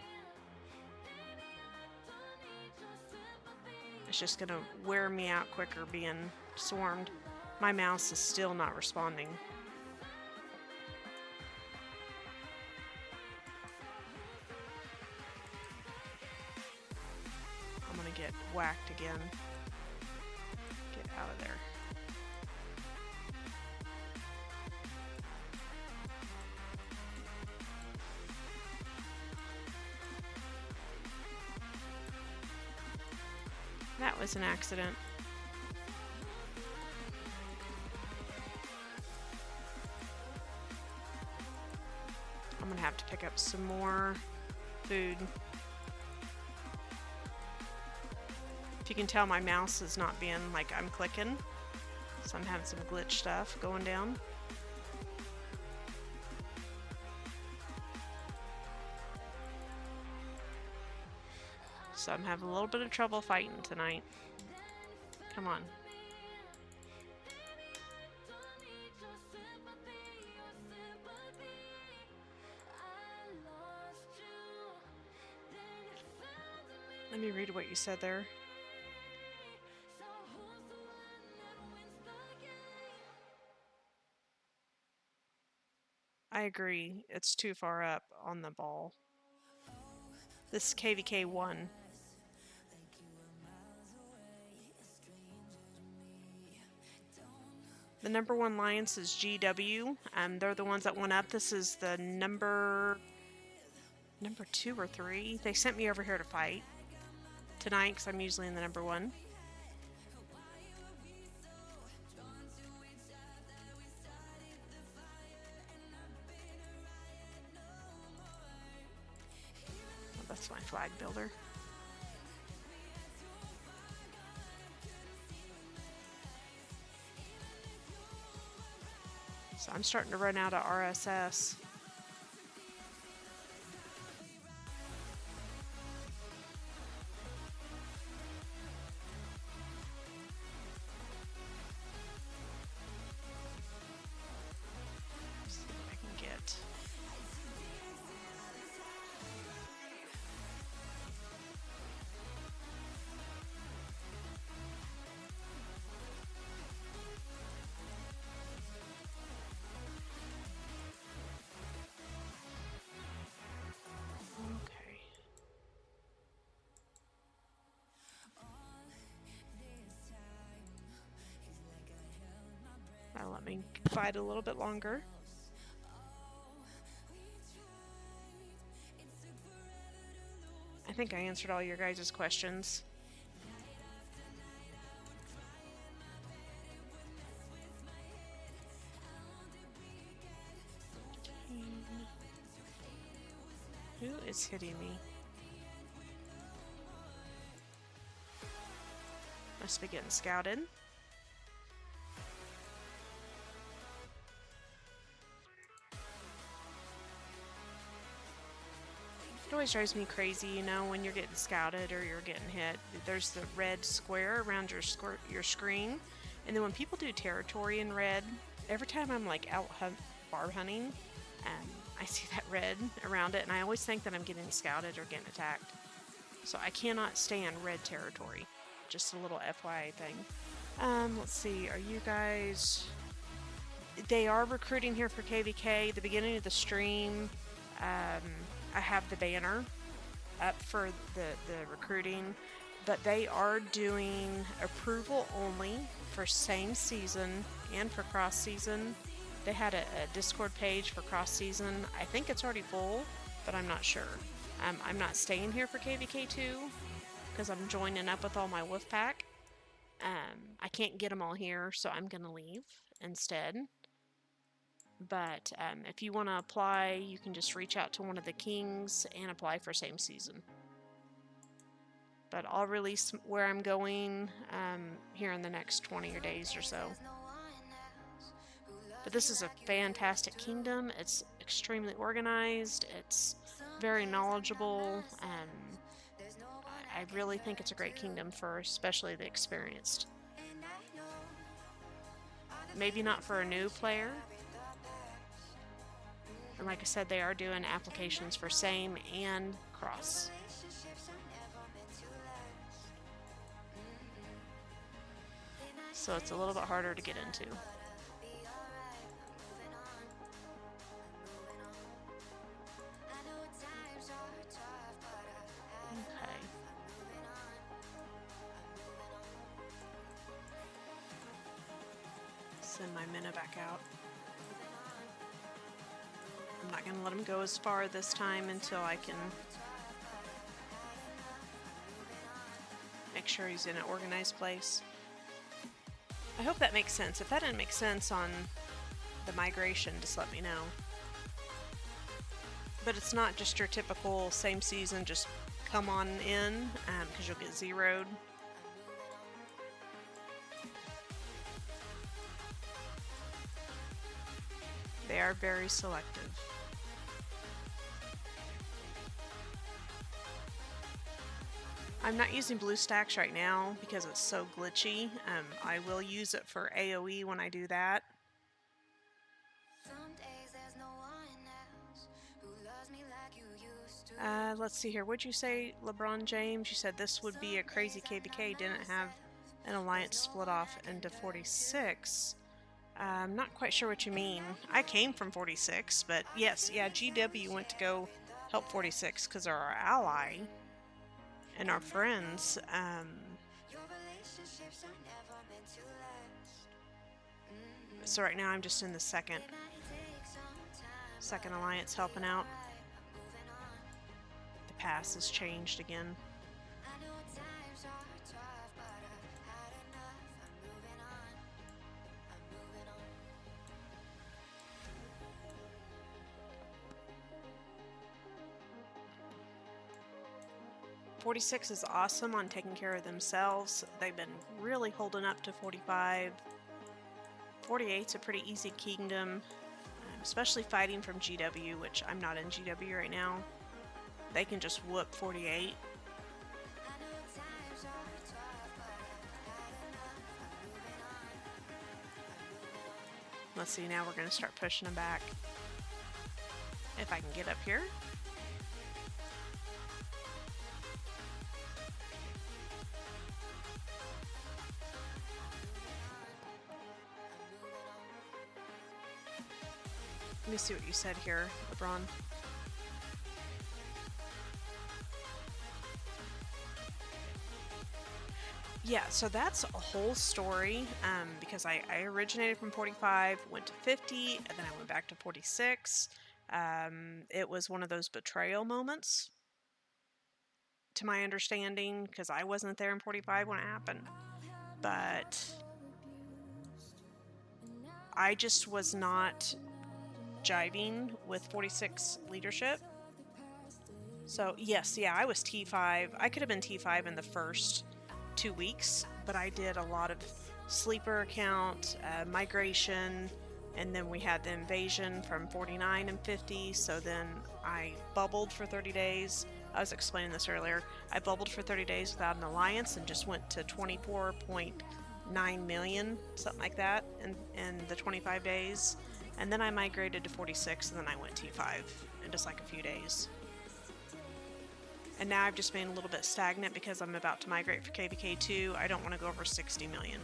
It's just gonna wear me out quicker being swarmed. My mouse is still not responding. I'm gonna get whacked again. Get out of there. That was an accident. I'm gonna have to pick up some more food. If you can tell, my mouse is not being like I'm clicking, so I'm having some glitch stuff going down. So I'm having a little bit of trouble fighting tonight. Come on. Let me read what you said there. I agree. It's too far up on the ball. This is KVK1. The number 1 alliance is GW. They're the ones that went up. This is the number 2 or 3. They sent me over here to fight tonight because I'm usually in the number 1. Oh, that's my flag builder. So I'm starting to run out of RSS. Let's see what I can get. That'll let me fight a little bit longer. I think I answered all your guys' questions. Who is hitting me? Must be getting scouted. It always drives me crazy, you know, when you're getting scouted or you're getting hit. There's the red square around your screen, and then when people do territory in red, every time I'm like out barb hunting, I see that red around it, and I always think that I'm getting scouted or getting attacked. So I cannot stand red territory. Just a little FYI thing. Let's see, are you guys... They are recruiting here for KVK. The beginning of the stream, I have the banner up for the recruiting, but they are doing approval only for same season and for cross season. They had a Discord page for cross season. I think it's already full, but I'm not sure. I'm not staying here for KVK2 because I'm joining up with all my wolf pack. I can't get them all here, so I'm gonna leave instead. But if you want to apply, you can just reach out to one of the kings and apply for same season. But I'll release where I'm going here in the next 20 days or so. But this is a fantastic kingdom. It's extremely organized. It's very knowledgeable. I really think it's a great kingdom for especially the experienced. Maybe not for a new player. And like I said, they are doing applications for same and cross. so it's a little bit harder to get into. Okay. Send my Minna back out. I'm not going to let him go as far this time until I can make sure he's in an organized place. I hope that makes sense. If that didn't make sense on the migration, just let me know. But it's not just your typical same season, just come on in, because you'll get zeroed. They are very selective. I'm not using BlueStacks right now because it's so glitchy. I will use it for AoE when I do that. Let's see here. What'd you say, LeBron James? You said this would be a crazy KVK. Didn't have an alliance split off into 46. I'm not quite sure what you mean. I came from 46, but yes, yeah, GW went to go help 46 because they're our ally and our friends. So right now I'm just in the second alliance helping out. The pass has changed again. 46 is awesome on taking care of themselves. They've been really holding up to 45. 48's a pretty easy kingdom, especially fighting from GW, which I'm not in GW right now. They can just whoop 48. Let's see, now we're going to start pushing them back. If I can get up here. Let me see what you said here, LeBron. Yeah, so that's a whole story, because I originated from 45, went to 50, and then I went back to 46. It was one of those betrayal moments, to my understanding, because I wasn't there in 45 when it happened. But I just was not jiving with 46 leadership. So yes, yeah, I was T5. I could have been T5 in the first 2 weeks, but I did a lot of sleeper account, migration, and then we had the invasion from 49 and 50. So then I bubbled for 30 days. I was explaining this earlier. I bubbled for 30 days without an alliance and just went to 24.9 million, something like that, in the 25 days. And then I migrated to 46, and then I went T5 in just like a few days. And now I've just been a little bit stagnant because I'm about to migrate for KVK2. I don't want to go over 60 million.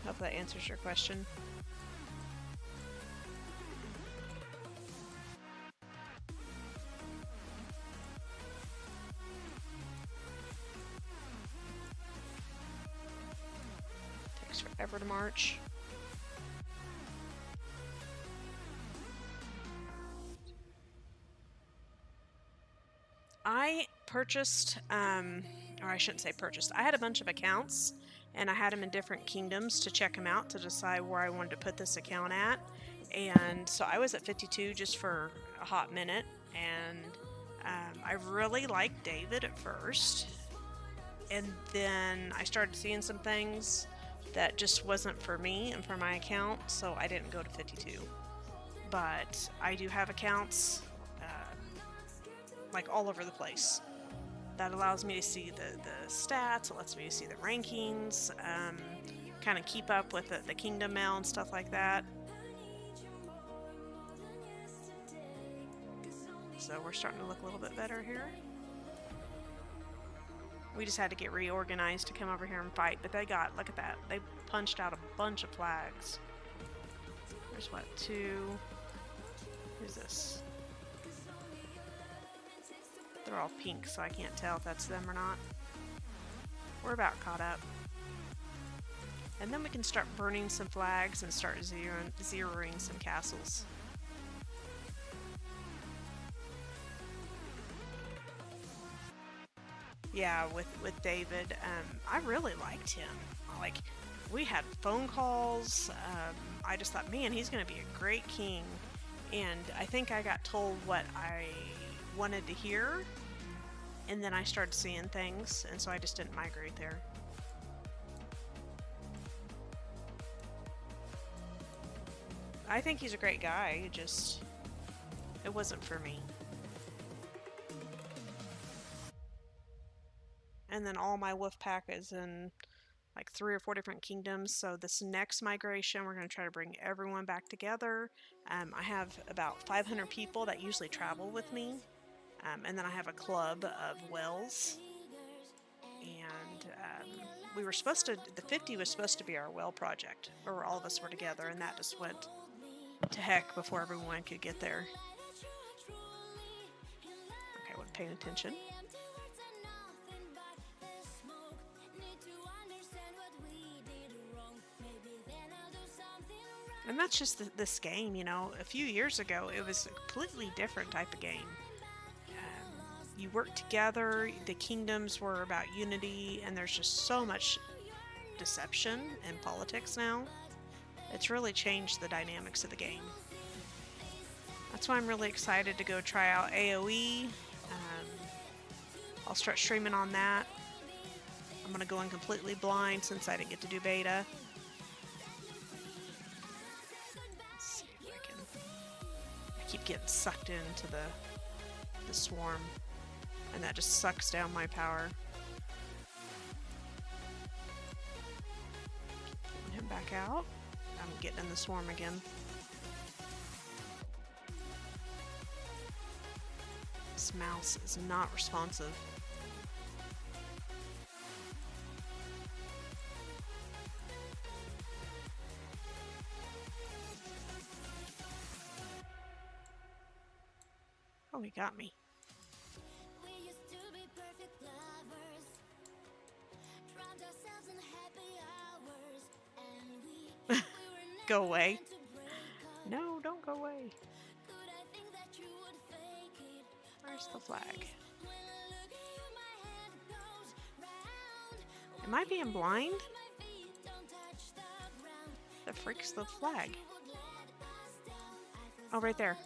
Hope that answers your question. Takes forever to march. I purchased, or I shouldn't say purchased, I had a bunch of accounts, and I had them in different kingdoms to check them out to decide where I wanted to put this account at. And so I was at 52 just for a hot minute, and I really liked David at first, and then I started seeing some things that just wasn't for me and for my account, so I didn't go to 52. But I do have accounts like all over the place. That allows me to see the stats, it lets me to see the rankings, kind of keep up with the kingdom mail and stuff like that. So we're starting to look a little bit better here. We just had to get reorganized to come over here and fight, but they got, look at that, they punched out a bunch of flags. There's what, 2, who's this? They're all pink, so I can't tell if that's them or not. We're about caught up. And then we can start burning some flags and start zeroing some castles. Yeah, with David, I really liked him. Like, we had phone calls. I just thought, man, he's going to be a great king. And I think I got told what I wanted to hear, and then I started seeing things, and so I just didn't migrate there. I think he's a great guy, it wasn't for me. And then all my wolf pack is in like 3 or 4 different kingdoms, so this next migration we're going to try to bring everyone back together. I have about 500 people that usually travel with me, and then I have a club of whales, and we were supposed to, the 50 was supposed to be our whale project, where all of us were together, and that just went to heck before everyone could get there. Okay, I wasn't paying attention. And that's just this game, you know. A few years ago, it was a completely different type of game. You work together, the kingdoms were about unity, and there's just so much deception in politics now. It's really changed the dynamics of the game. That's why I'm really excited to go try out AoE. I'll start streaming on that. I'm going to go in completely blind since I didn't get to do beta. I keep getting sucked into the swarm, and that just sucks down my power. Pulling him back out. I'm getting in the swarm again. This mouse is not responsive. Oh, he got me. Go away. No, don't go away. Where's the flag? Am I being blind? The freak's the flag. Oh, right there.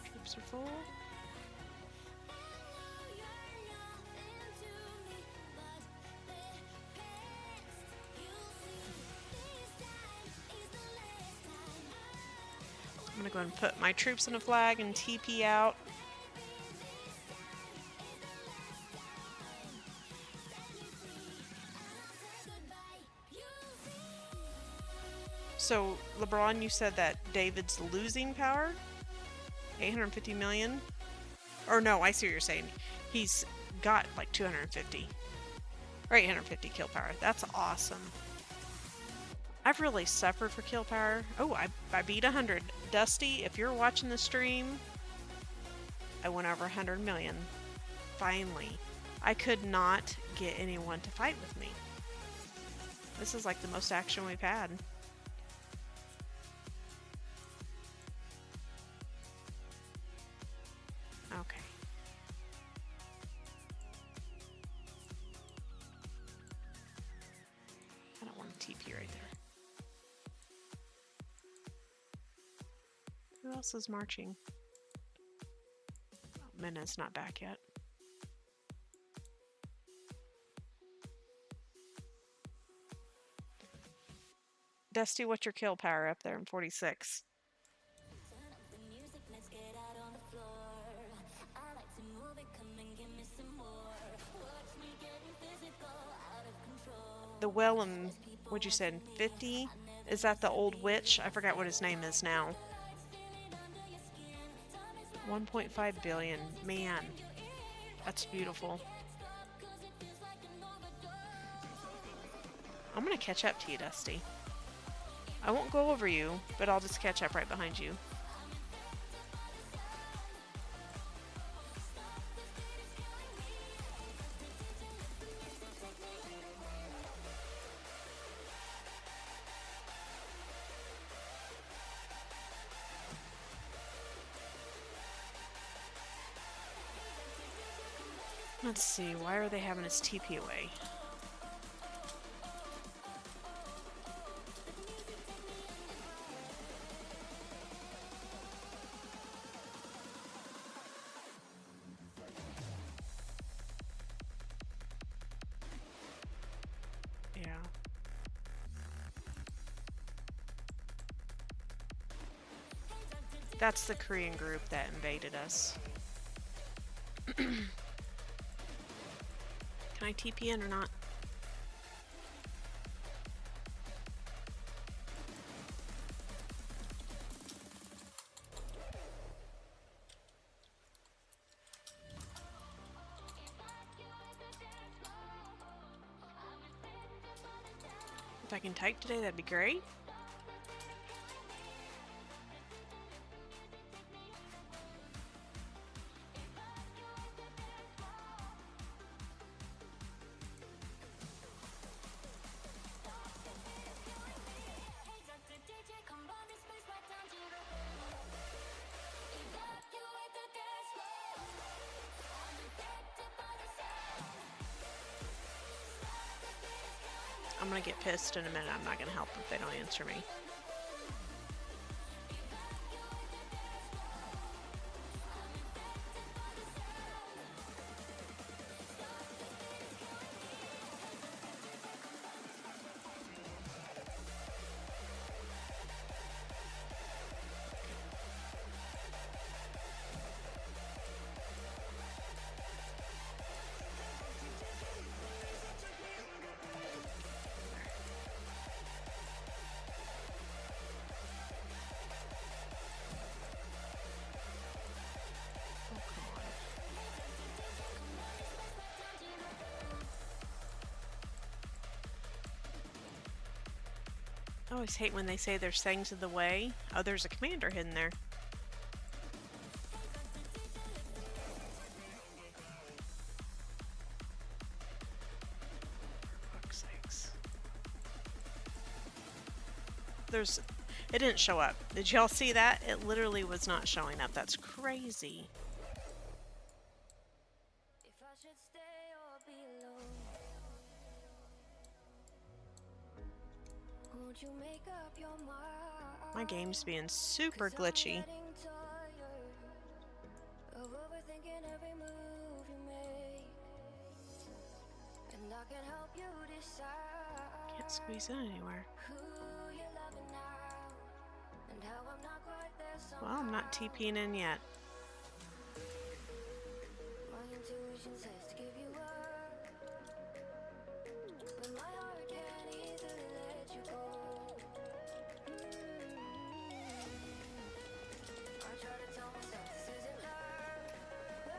Troops are full. I'm gonna go ahead and put my troops in a flag and TP out. So, LeBron, you said that David's losing power? 850 million? Or no, I see what you're saying. He's got like 250. Or 850 kill power. That's awesome. I've really suffered for kill power. Oh, I beat 100. Dusty, if you're watching the stream, I went over 100 million. Finally. I could not get anyone to fight with me. This is like the most action we've had. Okay. I don't want to TP right there. Who else is marching? Oh, Minna's not back yet. Dusty, what's your kill power up there in 46? The well in, what'd you say, in 50? Is that the old witch? I forgot what his name is now. 1.5 billion. Man, that's beautiful. I'm gonna catch up to you, Dusty. I won't go over you, but I'll just catch up right behind you. Let's see, why are they having us TP away? Yeah. That's the Korean group that invaded us. Can I TP in or not? If I can type today, that'd be great. I'm gonna get pissed in a minute. I'm not gonna help if they don't answer me. I always hate when they say there's things in the way. Oh, there's a commander hidden there. For fuck's sakes. It didn't show up. Did y'all see that? It literally was not showing up. That's crazy. If I should stay or be alone, won't you make up your mind? My game's being super 'Cause I'm glitchy. getting tired of overthinking every move you make, and I can help you decide Can't squeeze in anywhere. who you're loving now, and how I'm not quite there somehow. Well, I'm not TPing in yet. My intuition says to give you up, but my heart can't easily let you go. I try to tell myself this isn't love, but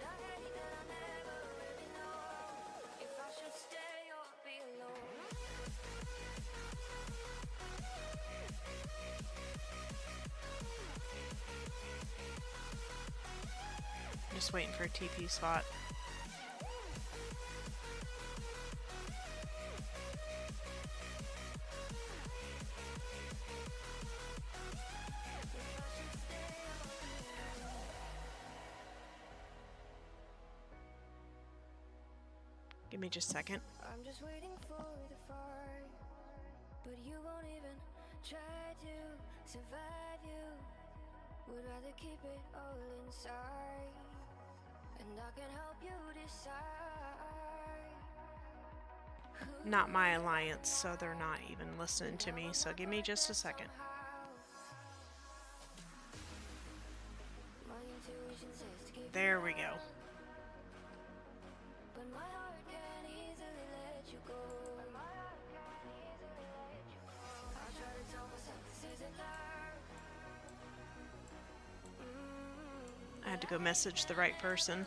I hate that I never really know if I should stay or be alone. Just waiting for a TP spot. Give me just a second. I'm just waiting for the fire, but you won't even try to survive. You would rather keep it all inside, and I can help you decide. Not my alliance, so they're not even listening to me. So give me just a second. My intuition says to give There we go. but my heart can't easily let you go. I had to go message the right person.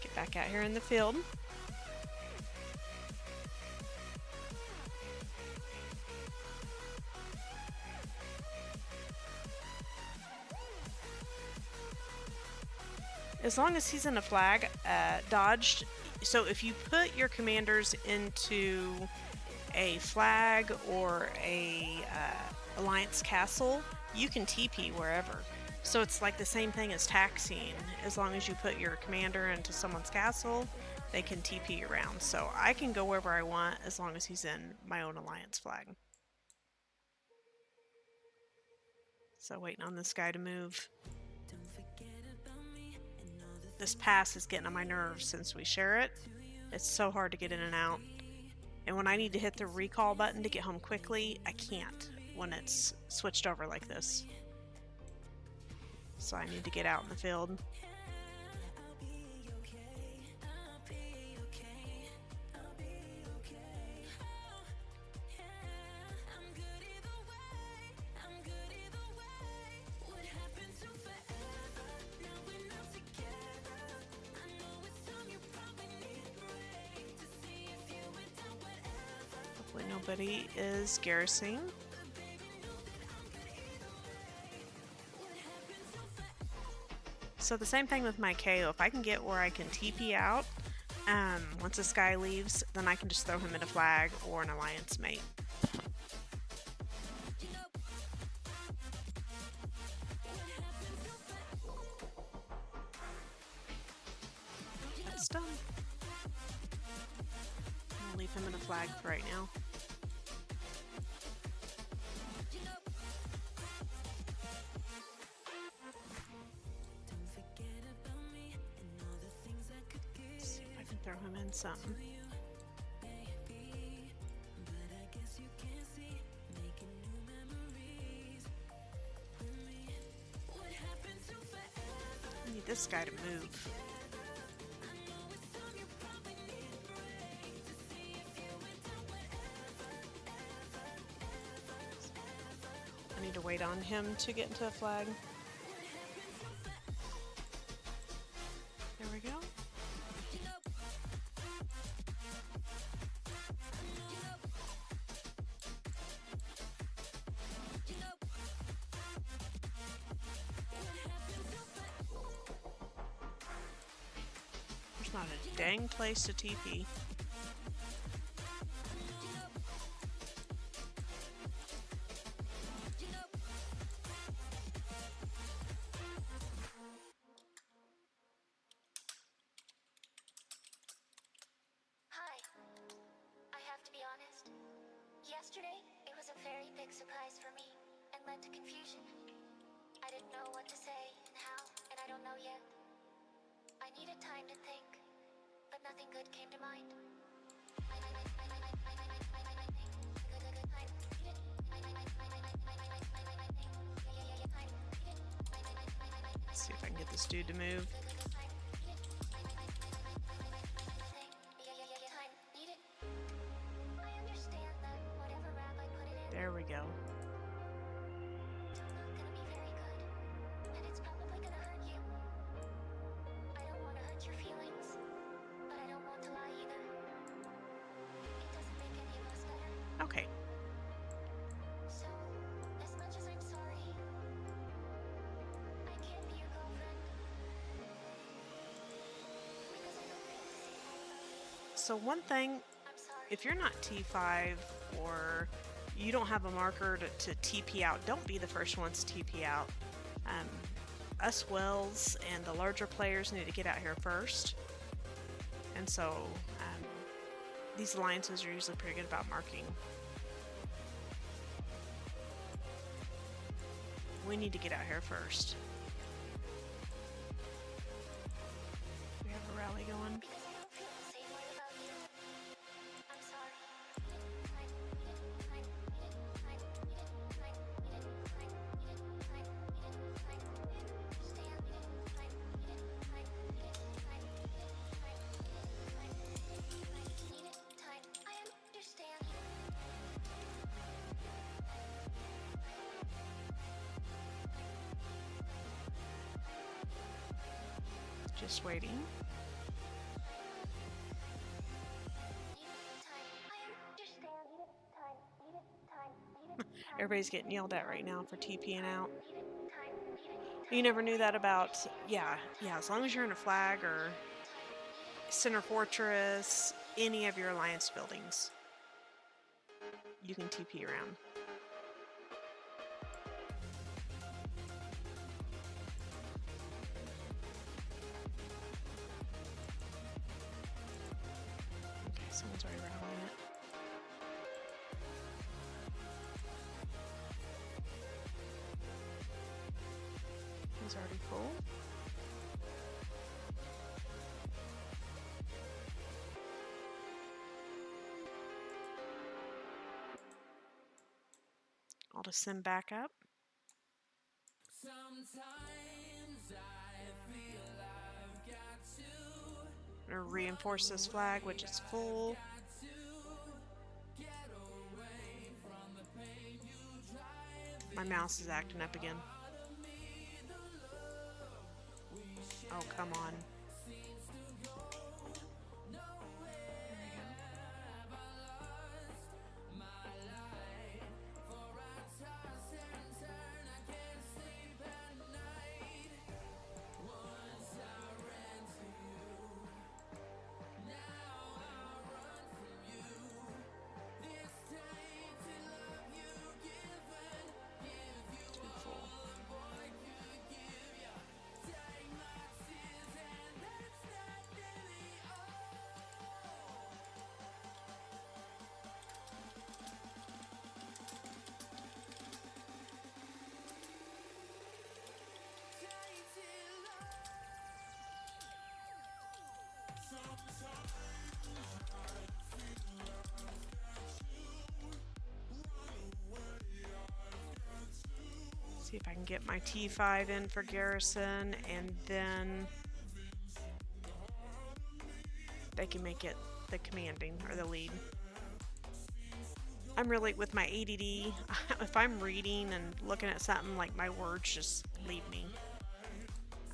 Get back out here in the field. As long as he's in a flag, dodged. So if you put your commanders into a flag or a alliance castle, you can TP wherever. So it's like the same thing as taxing. As long as you put your commander into someone's castle, they can TP around. So I can go wherever I want as long as he's in my own alliance flag. So waiting on this guy to move. This pass is getting on my nerves since we share it. It's so hard to get in and out. And when I need to hit the recall button to get home quickly, I can't when it's switched over like this. So I need to get out in the field. Hopefully nobody is garrisoning. So the same thing with my KO. If I can get where I can TP out, once this guy leaves, then I can just throw him in a flag or an alliance mate. That's done. I'll leave him in a flag for right now. Throw him in something. I need this guy to move. I need to wait on him to get into a flag. There we go. Not a dang place to TP. Hi. I have to be honest. Yesterday, it was a very big surprise for me and led to confusion. I didn't know what to say and how, and I don't know yet. I needed time to think, but nothing good came to mind. Let's see if I can get this dude to move. There we go. Okay. So, as much as I'm sorry, I can't be your girlfriend. Because I don't think the same way about you. So one thing, I'm sorry. if you're not T5 or you don't have a marker to TP out, don't be the first ones to TP out. Us Wells and the larger players need to get out here first. And so these alliances are usually pretty good about marking. We need to get out here first. Just waiting. Everybody's getting yelled at right now for TPing out. You never knew that about, yeah, as long as you're in a flag or center fortress, any of your alliance buildings, you can TP around. Okay, someone's already rallying it. He's already full. I'll just send back up. Sometimes I feel I've got to. I'm gonna reinforce this flag, which is full. My mouse is acting up again. Oh, come on. Too full. See if I can get my T5 in for garrison, and then they can make it the commanding or the lead. I'm really, with my ADD, if I'm reading and looking at something, like, my words just leave me.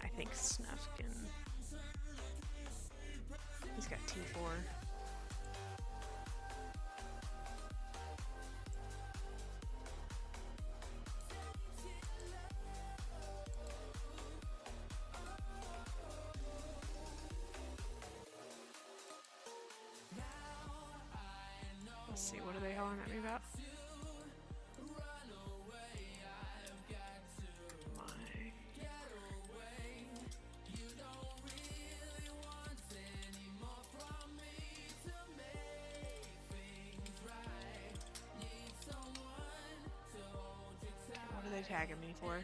I think Snuff can... He's got T4. Let's see, what are they hollering at me about? What are they tagging me for?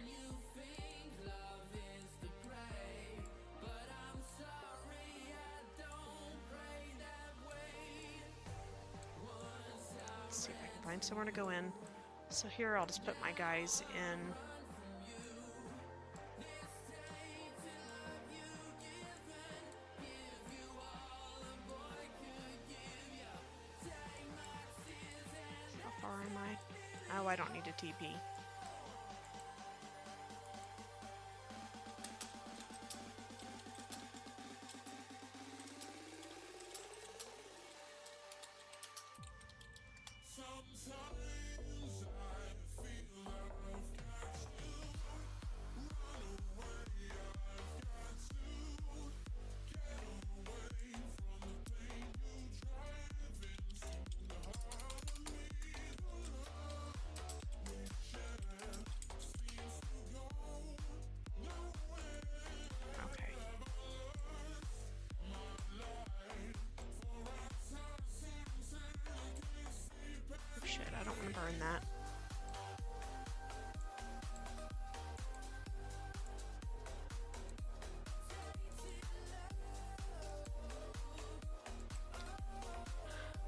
Let's see if I can find somewhere to go in. So here I'll just put my guys in. How far am I? Oh, I don't need a TP. Okay. Oh shit, I don't want to burn that.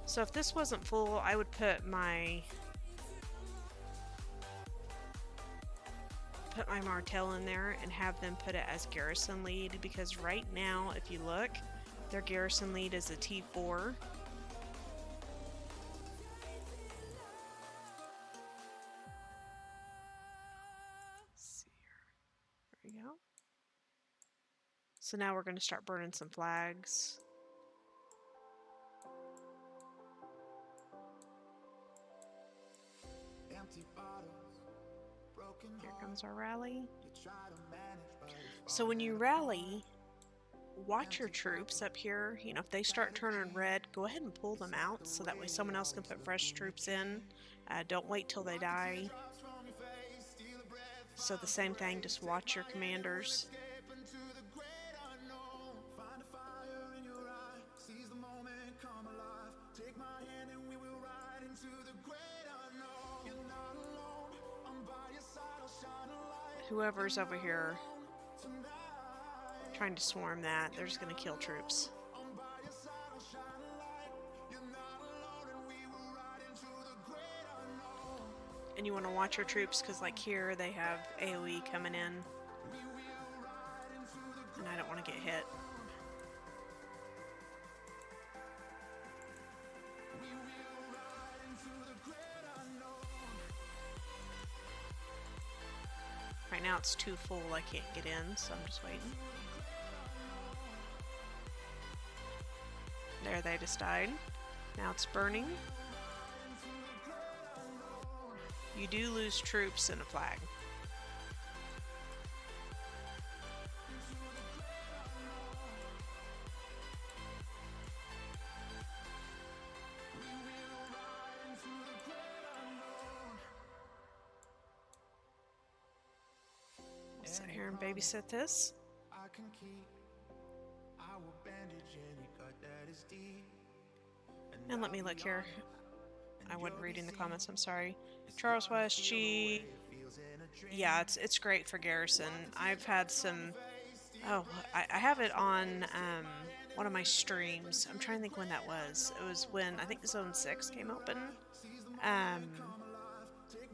So if this wasn't full, I would put my Martell in there and have them put it as garrison lead, because right now, if you look, their garrison lead is a T4. Let's see here. There we go. So now we're going to start burning some flags. Empty bottles, broken Here heart. comes our rally. You try to manage, but it's So when you falling rally, watch your troops up here. You know, if they start turning red, go ahead and pull them out so that way someone else can put fresh troops in. Don't wait till they die. So the same thing, just watch your commanders. Find a fire in your eye, seize the moment, come alive. Take my hand and we will ride into the great unknown. You're not alone, I'm by your side, I'll shine a light Whoever's over here tonight. trying to swarm that, they're just going to kill troops. I'm by your side, I'll shine a light. You're not alone and we will ride into the great unknown. And you want to watch your troops because like here they have AoE coming in. And I don't want to get hit. Right now it's too full, I can't get in, so I'm just waiting. There, they just died. Now it's burning. You do lose troops in a flag. We'll sit here and babysit this. I can keep, I will bandage any cut that is deep. And let me look here. I wasn't reading the comments, I'm sorry. Charles West G. Yeah, it's great for Garrison. I've had some... Oh, I have it on one of my streams. I'm trying to think when that was. It was when, I think Zone 6 came open.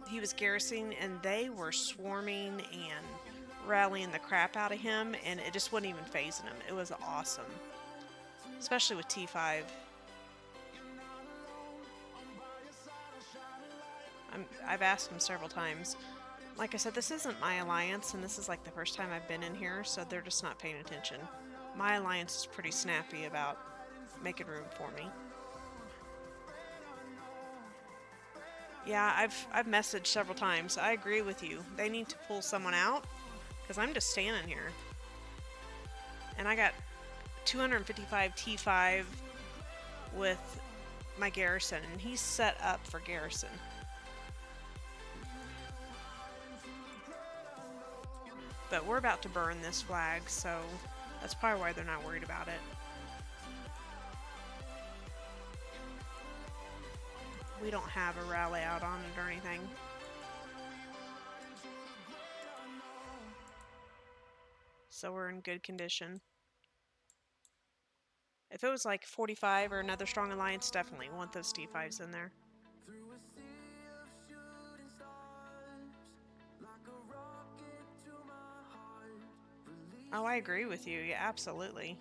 He was garrisoning and they were swarming and rallying the crap out of him, and it just wasn't even phasing him. It was awesome. Especially with T5. I've asked him several times. Like I said, this isn't my alliance, and this is like the first time I've been in here, so they're just not paying attention. My alliance is pretty snappy about making room for me. Yeah, I've messaged several times. I agree with you. They need to pull someone out, because I'm just standing here. And I got 255 T5 with my garrison, and he's set up for garrison. But we're about to burn this flag, so that's probably why they're not worried about it. We don't have a rally out on it or anything. So we're in good condition. If it was like 45 or another strong alliance, definitely want those T5s in there. Through a sea of shooting stars, like a rocket to my heart. Release, Oh, I agree with you. Yeah, absolutely.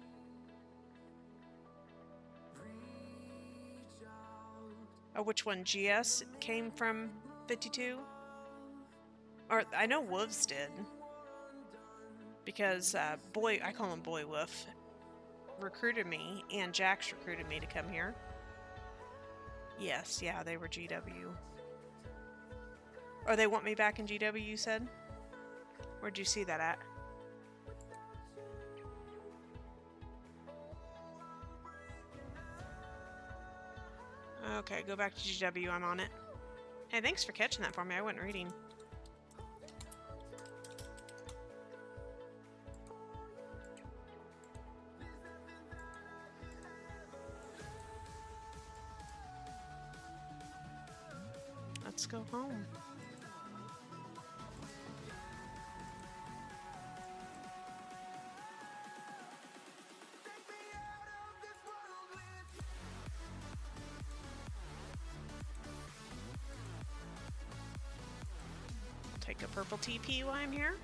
reach out. Oh, which one? GS came from 52? Or I know Wolves did. Because Boy, I call him Boy Wolf, recruited me, and Jax recruited me to come here. Yes, yeah, they were GW. Or they want me back in GW, you said? Where'd you see that at? Okay, go back to GW, I'm on it. Hey, thanks for catching that for me, I wasn't reading. Let's go home. Take a purple TP while I'm here.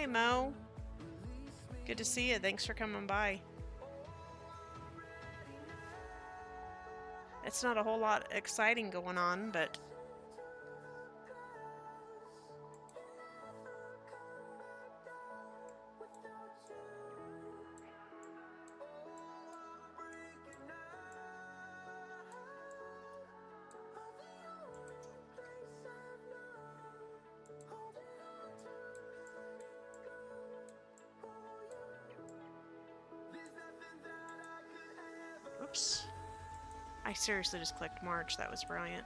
Mo. Good to see you. Thanks for coming by. It's not a whole lot exciting going on, but oops. I seriously just clicked March. That was brilliant.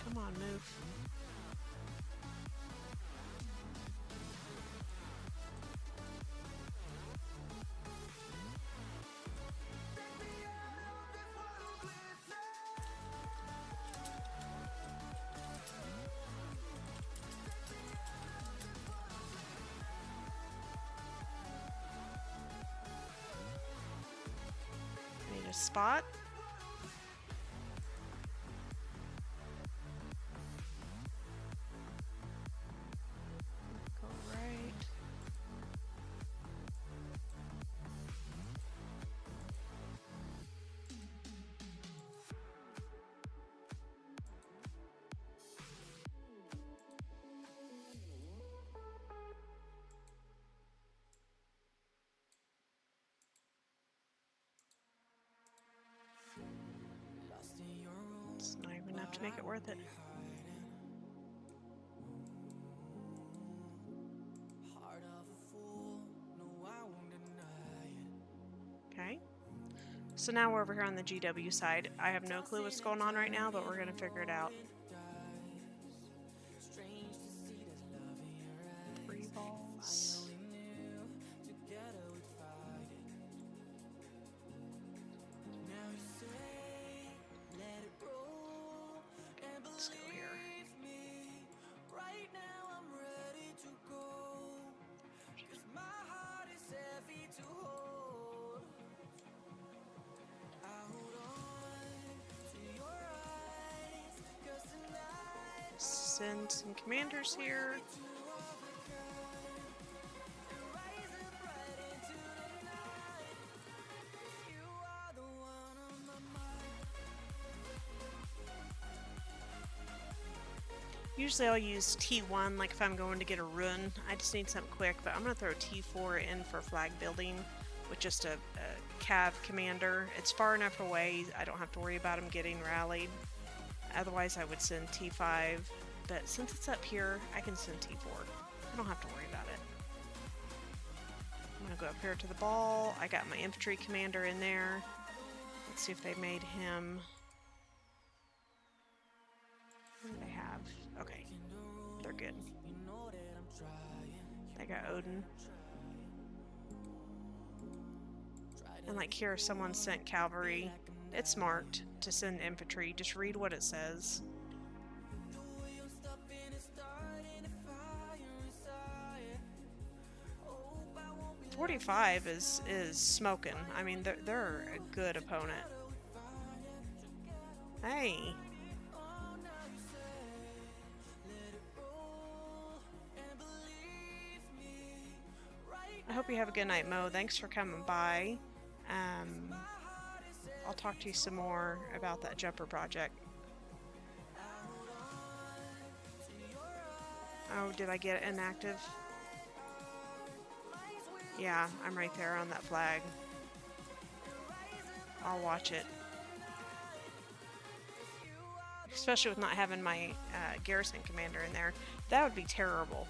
Come on, move. Need a spot. Go right. It's not even enough to make it worth it. Okay. So now we're over here on the GW side. I have no clue what's going on right now, but we're going to figure it out. 3 balls. Let's go here. Send some commanders here. Usually I'll use T1 like if I'm going to get a run. I just need something quick, but I'm going to throw T4 in for flag building with just a cav commander. It's far enough away, I don't have to worry about him getting rallied. Otherwise I would send T5, but since it's up here, I can send T4. I don't have to worry about it. I'm going to go up here to the ball. I got my infantry commander in there. Let's see if they made him... What do they have? Okay, they're good. They got Odin. And like here, someone sent cavalry. It's marked to send infantry. Just read what it says. 45 is smoking. I mean, they're a good opponent. Hey. I hope you have a good night, Mo. Thanks for coming by. I'll talk to you some more about that jumper project. Oh, did I get inactive? Yeah, I'm right there on that flag. I'll watch it. Especially with not having my garrison commander in there. That would be terrible.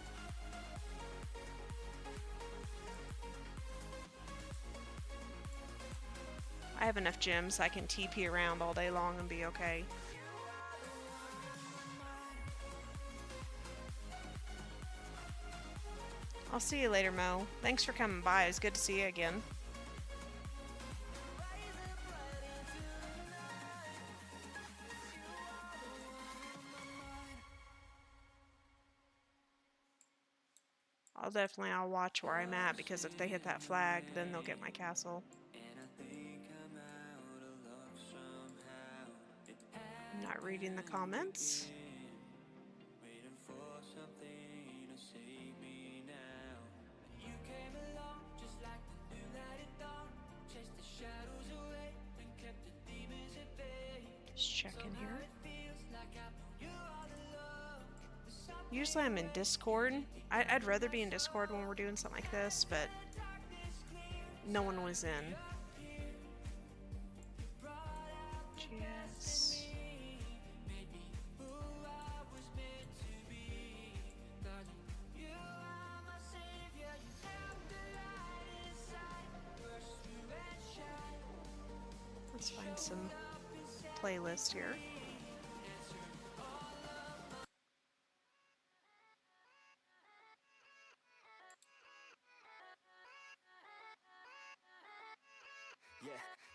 I have enough gems, I can TP around all day long and be okay. I'll see you later, Mo. Thanks for coming by. It was good to see you again. I'll watch where I'm at, because if they hit that flag, then they'll get my castle. I'm not reading the comments. Just check in here. Usually I'm in Discord. I'd rather be in Discord when we're doing something like this, but no one was in. Yes. Let's find some playlist here.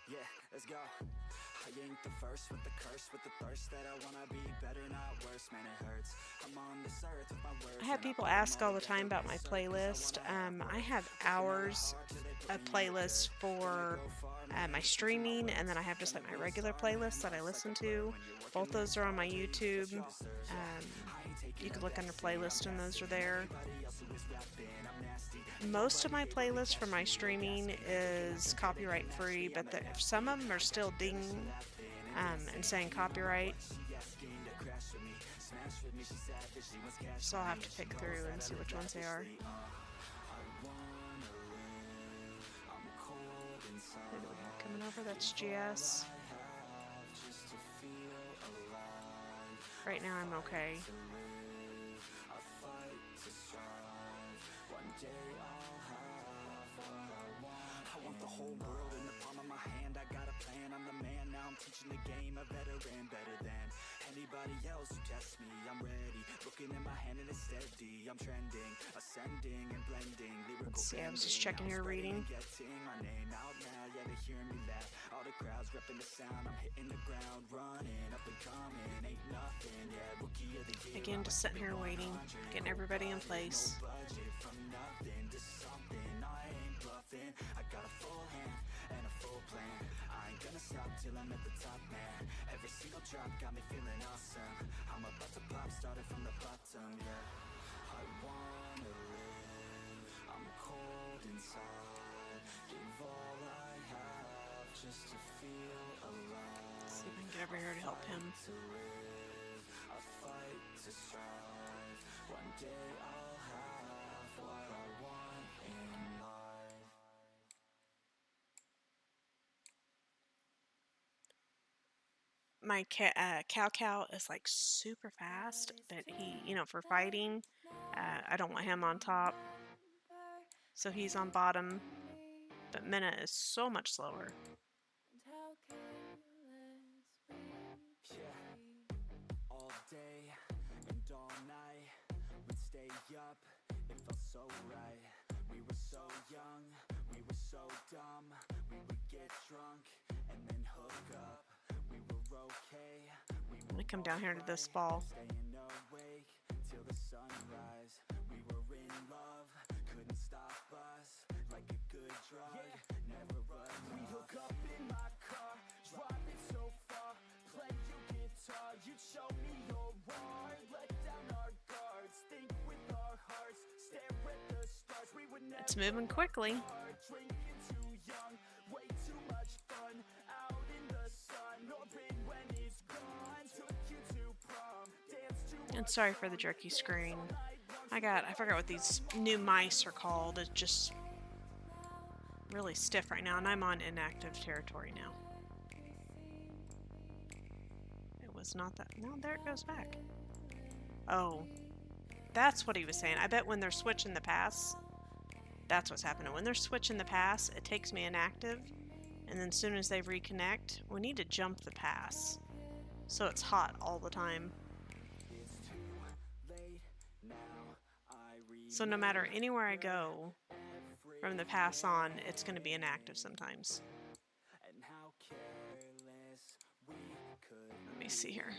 Yeah, let's go. I ain't the first with the curse, with the thirst that I wanna be better, not worse, man, it hurts. I'm on this earth with my words. I have people ask all the time about my playlist. I have hours of playlists for my streaming, and then I have just like my regular playlist that I listen to. Both those are on my YouTube. You can look under playlist and those are there. Most of my playlist for my streaming is copyright free, but some of them are still dinging and saying copyright. So I'll have to pick through and see which ones they are. Who do we have coming over? That's GS. Right now I'm okay. The whole world in the palm of my hand, I got a plan, I'm the man, now I'm teaching the game, a veteran, better than anybody else who tests me, I'm ready, looking in my hand and it's steady, I'm trending, ascending and blending, lyrical. Let's see, I was just checking your reading. Getting my name out now, yeah, they hearing me laugh, all the crowds repping the sound, I'm hitting the ground, running, up and coming, ain't nothing, yeah, rookie of the year. Again, just sitting here waiting, getting everybody in place. Budget from nothing to something, I ain't bluffing, I got a full hand and a full plan. I ain't gonna stop till I'm at the top, man. Every single drop got me feeling awesome. I'm about to pop, started from the bottom, yeah. I wanna live, I'm cold inside. Give all I have just to feel alive. Let's see if I can get over here to help him. To live, I fight to strive. One day I'll have what I want in life. My Cow is like super fast, but he, for fighting, I don't want him on top, so he's on bottom. But Minna is so much slower. Yeah, all day and all night, we'd stay up, it felt so right. We were so young, we were so dumb, we would get drunk and then hook up. We were okay, I'm gonna come down here to this ball. staying awake till the sunrise. We were in love, couldn't stop us, like a good drug, never run. We hook up in my car, driving so far, play your guitar, you show me your art, let down our guards, think with our hearts, stare at the stars. We would never It's moving quickly. drinking too young, way too much fun, out in the sun, open when it's gone, took you to prom, dance to And sorry for the jerky screen. I forgot what these new mice are called. It's just really stiff right now, and I'm on inactive territory now. It was not that. No, there it goes back. Oh, that's what he was saying. I bet when they're switching the pass, that's what's happening. When they're switching the pass, it takes me inactive, and then as soon as they reconnect, we need to jump the pass, so it's hot all the time. So no matter anywhere I go from the pass on, it's going to be inactive sometimes. Let me see here.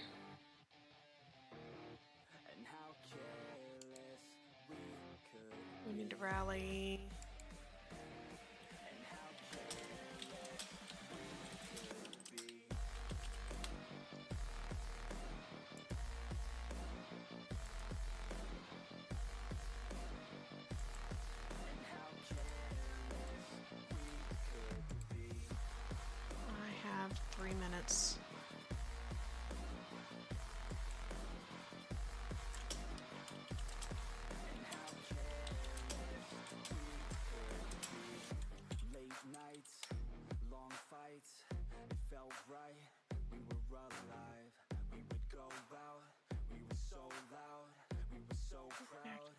We need rally. I have 3 minutes.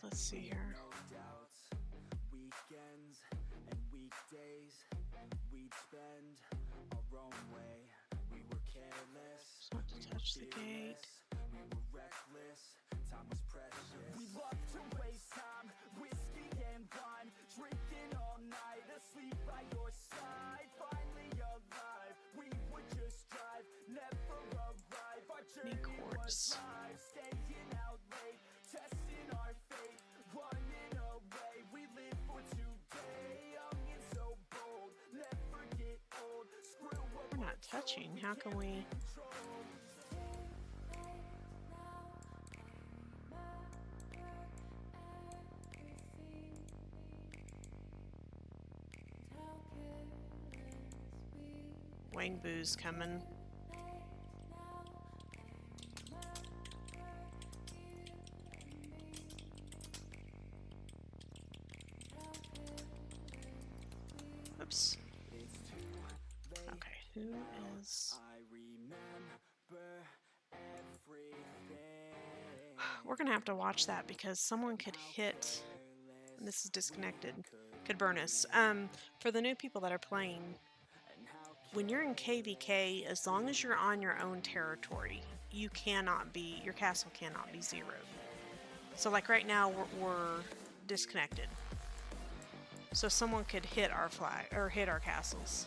Let's see here. Weekends and weekdays we'd spend our own way. We were careless. Not to touch the gate. We were reckless. Time was precious. We loved to waste time, whiskey and wine, drinking all night, asleep by your side. Finally alive, we would just drive, never arrive. Our journey was live, staying out late, testing our fate, running away. We live for today, young and so bold, never get old. Screw what We're not touching. How can we? Wang Boo's coming. Oops. Okay, who is... I remember everything. We're gonna have to watch that because someone could hit... And this is disconnected. Could burn us. For the new people that are playing, when you're in KVK, as long as you're on your own territory, you cannot be... Your castle cannot be zeroed. So like right now, we're disconnected. So someone could hit our flag, or hit our castles.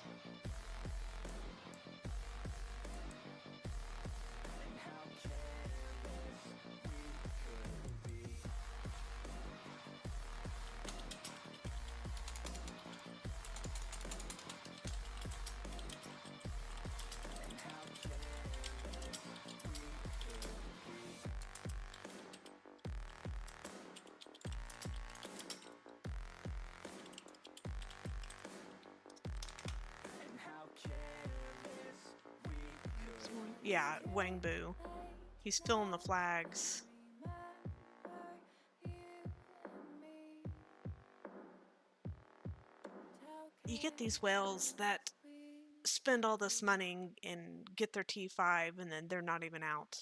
Yeah, Wang Bu. He's filling the flags. You get these whales that spend all this money and get their T5 and then they're not even out.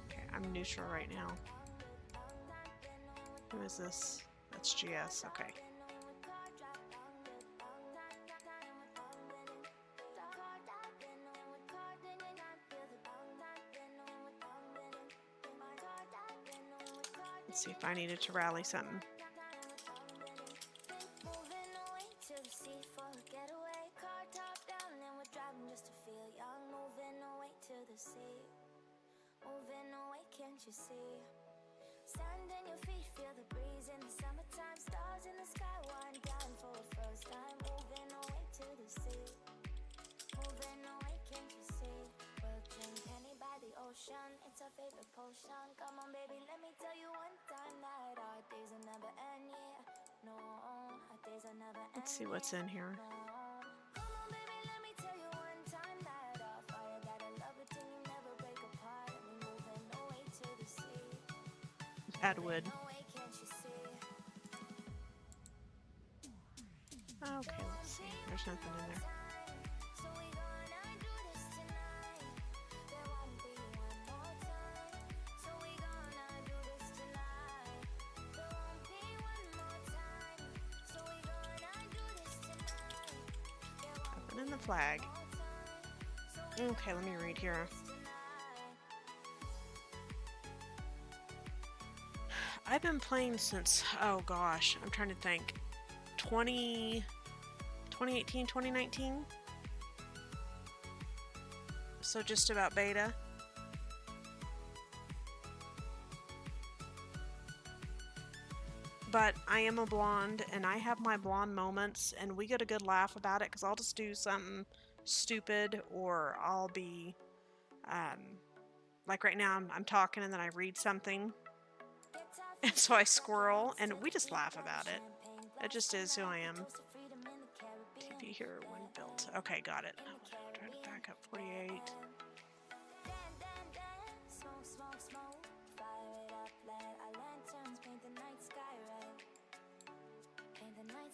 Okay, I'm neutral right now. Who is this? That's GS, okay. Let's see if I needed to rally something. Can't you see? Sand in your feet, feel the breeze in the summertime. Stars in the sky, wind down for a first time. Moving away to the sea. Moving away, can't you see? We'll drink honey by the ocean. It's our favorite potion. Come on, baby, let me tell you one time that our days will never end. Yeah, no, our days will never end. Let's see what's in here. No. Come on, baby, let me tell you one time that our fire got a love it till you never break apart. And we're moving away to the sea. Atwood. Away, can't you see? Okay, let's see. There's nothing in there. So we gonna do this tonight. There won't be one more time. So we gonna do this tonight. There won't be one more time. So we gonna do this tonight. There won't Open in the flag. be more time. So we Okay, let me read here. tonight. I've been playing since, oh gosh, I'm trying to think, 2018, 2019? So just about beta. but I am a blonde and I have my blonde moments, and we get a good laugh about it because I'll just do something stupid, or I'll be like right now I'm talking and then I read something and so I squirrel and we just laugh about it. It just is who I am. TV here when built. Okay, got it. I'm trying to back up 48.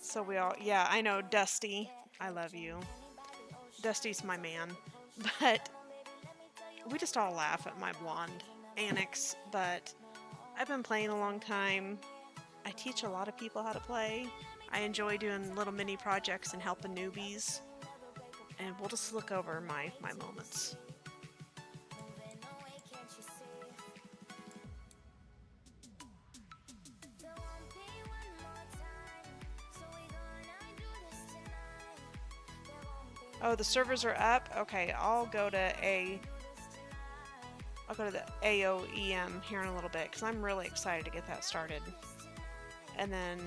So we all, yeah, I know, Dusty, I love you. Dusty's my man, but we just all laugh at my blonde annex, but I've been playing a long time. I teach a lot of people how to play. I enjoy doing little mini projects and helping newbies, and we'll just look over my moments. Oh, the servers are up? Okay, I'll go to the AOEM here in a little bit because I'm really excited to get that started. And then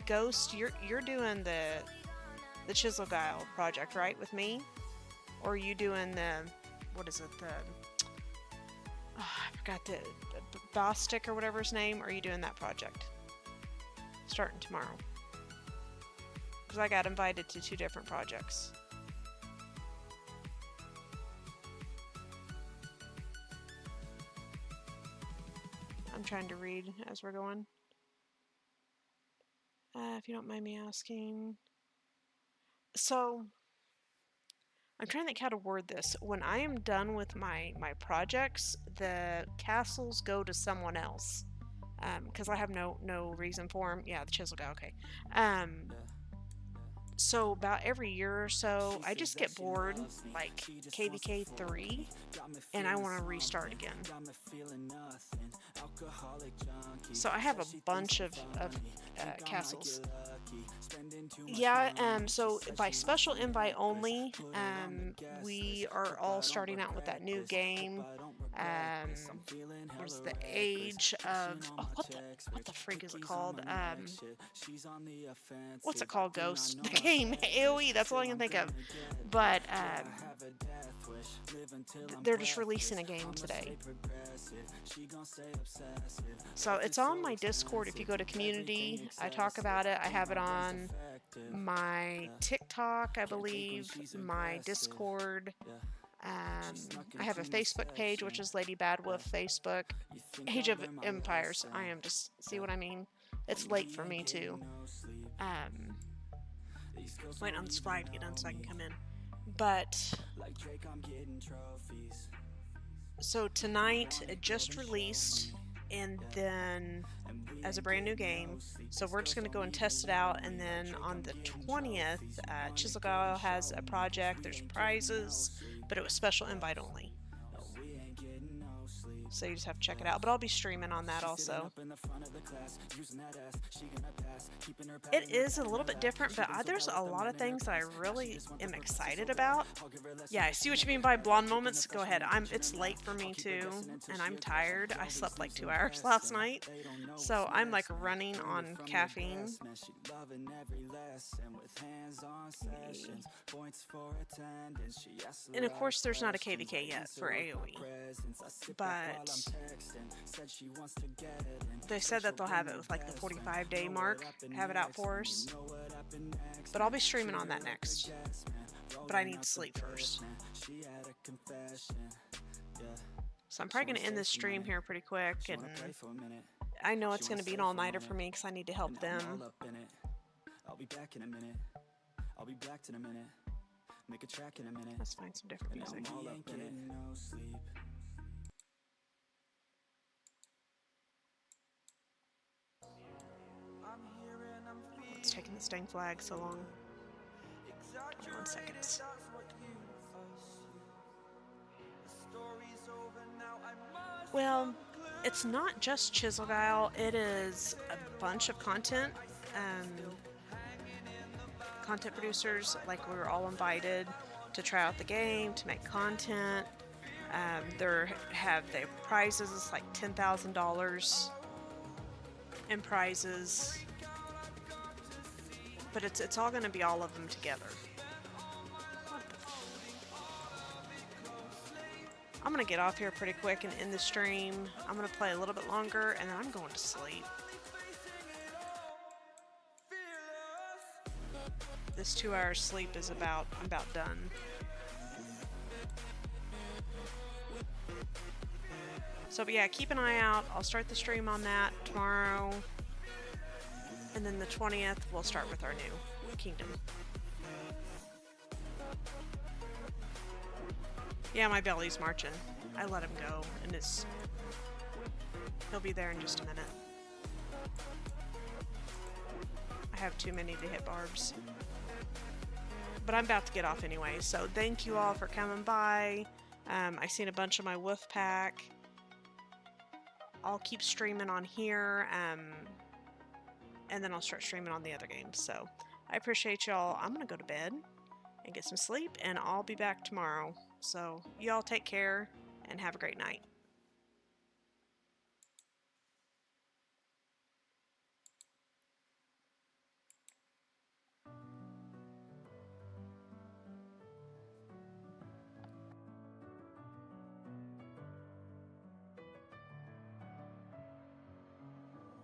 Ghost, you're doing the Chisel Guile project, right, with me? Or are you doing the, what is it, I forgot the Bostic or whatever his name, or are you doing that project? Starting tomorrow. Because I got invited to 2 different projects. I'm trying to read as we're going. If you don't mind me asking. So, I'm trying to think how to word this. When I am done with my projects, the castles go to someone else. Because I have no reason for them. Yeah, the Chisel guy, okay. So about every year or so, I just get bored, like KVK3, and I want to restart again. So I have a bunch of castles. Yeah, so by special invite only, we are all starting out with that new game. There's the Age of, oh, what the frig is it called? What's it called, Ghost? The game, AOE, that's all I can think of. But they're just releasing a game today. So it's on my Discord. If you go to community, I talk about it. I have it on my TikTok, I believe, my Discord. I have a Facebook page, which is Lady Badwolf Facebook. Age of Empires. I am just, see what I mean? It's late for me too. Waiting on this flag to get done so I can come in. But so tonight it just released, and then as a brand new game, so we're just going to go and test it out. And then on the 20th, Chisel Guile has a project. There's prizes, but it was special invite only. So you just have to check it out. But I'll be streaming on that also. It is a little bit different, but there's a lot of things that I really am excited about. Yeah, I see what you mean by blonde moments. Go ahead. It's late for me too, and I'm tired. I slept like 2 hours last night, so I'm like running on caffeine. And of course, there's not a KVK yet for AOE, but they said that they'll have it with like the 45-day mark, have it out for us. But I'll be streaming on that next. But I need to sleep first. So I'm probably going to end this stream here pretty quick, and I know it's going to be an all-nighter for me because I need to help them. I'll be back in a minute. I'll be back in a minute. Make a track in a minute. Let's find some different music. What's taking this dang flag so long? 1 second. Well, it's not just Chisel Guile. It is a bunch of content. Content producers, like we were all invited to try out the game, to make content. They have prizes like $10,000. and prizes. But it's all going to be all of them together. I'm going to get off here pretty quick and end the stream. I'm going to play a little bit longer, and then I'm going to sleep. This 2 hours sleep is I'm about done. So, but yeah, keep an eye out. I'll start the stream on that tomorrow. And then the 20th, we'll start with our new kingdom. Yeah, my belly's marching. I let him go, and he'll be there in just a minute. I have too many to hit barbs. But I'm about to get off anyway, so thank you all for coming by. I seen a bunch of my wolf pack. I'll keep streaming on here, and then I'll start streaming on the other games. So I appreciate y'all. I'm gonna go to bed and get some sleep, and I'll be back tomorrow. So y'all take care and have a great night.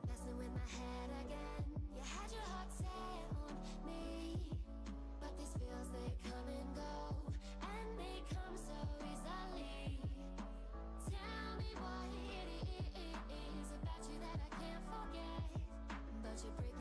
Messing with my head again. You had your heart set on me, but these feels, they come and go, and they come so easily. Tell me what it is about you that I can't forget, but you break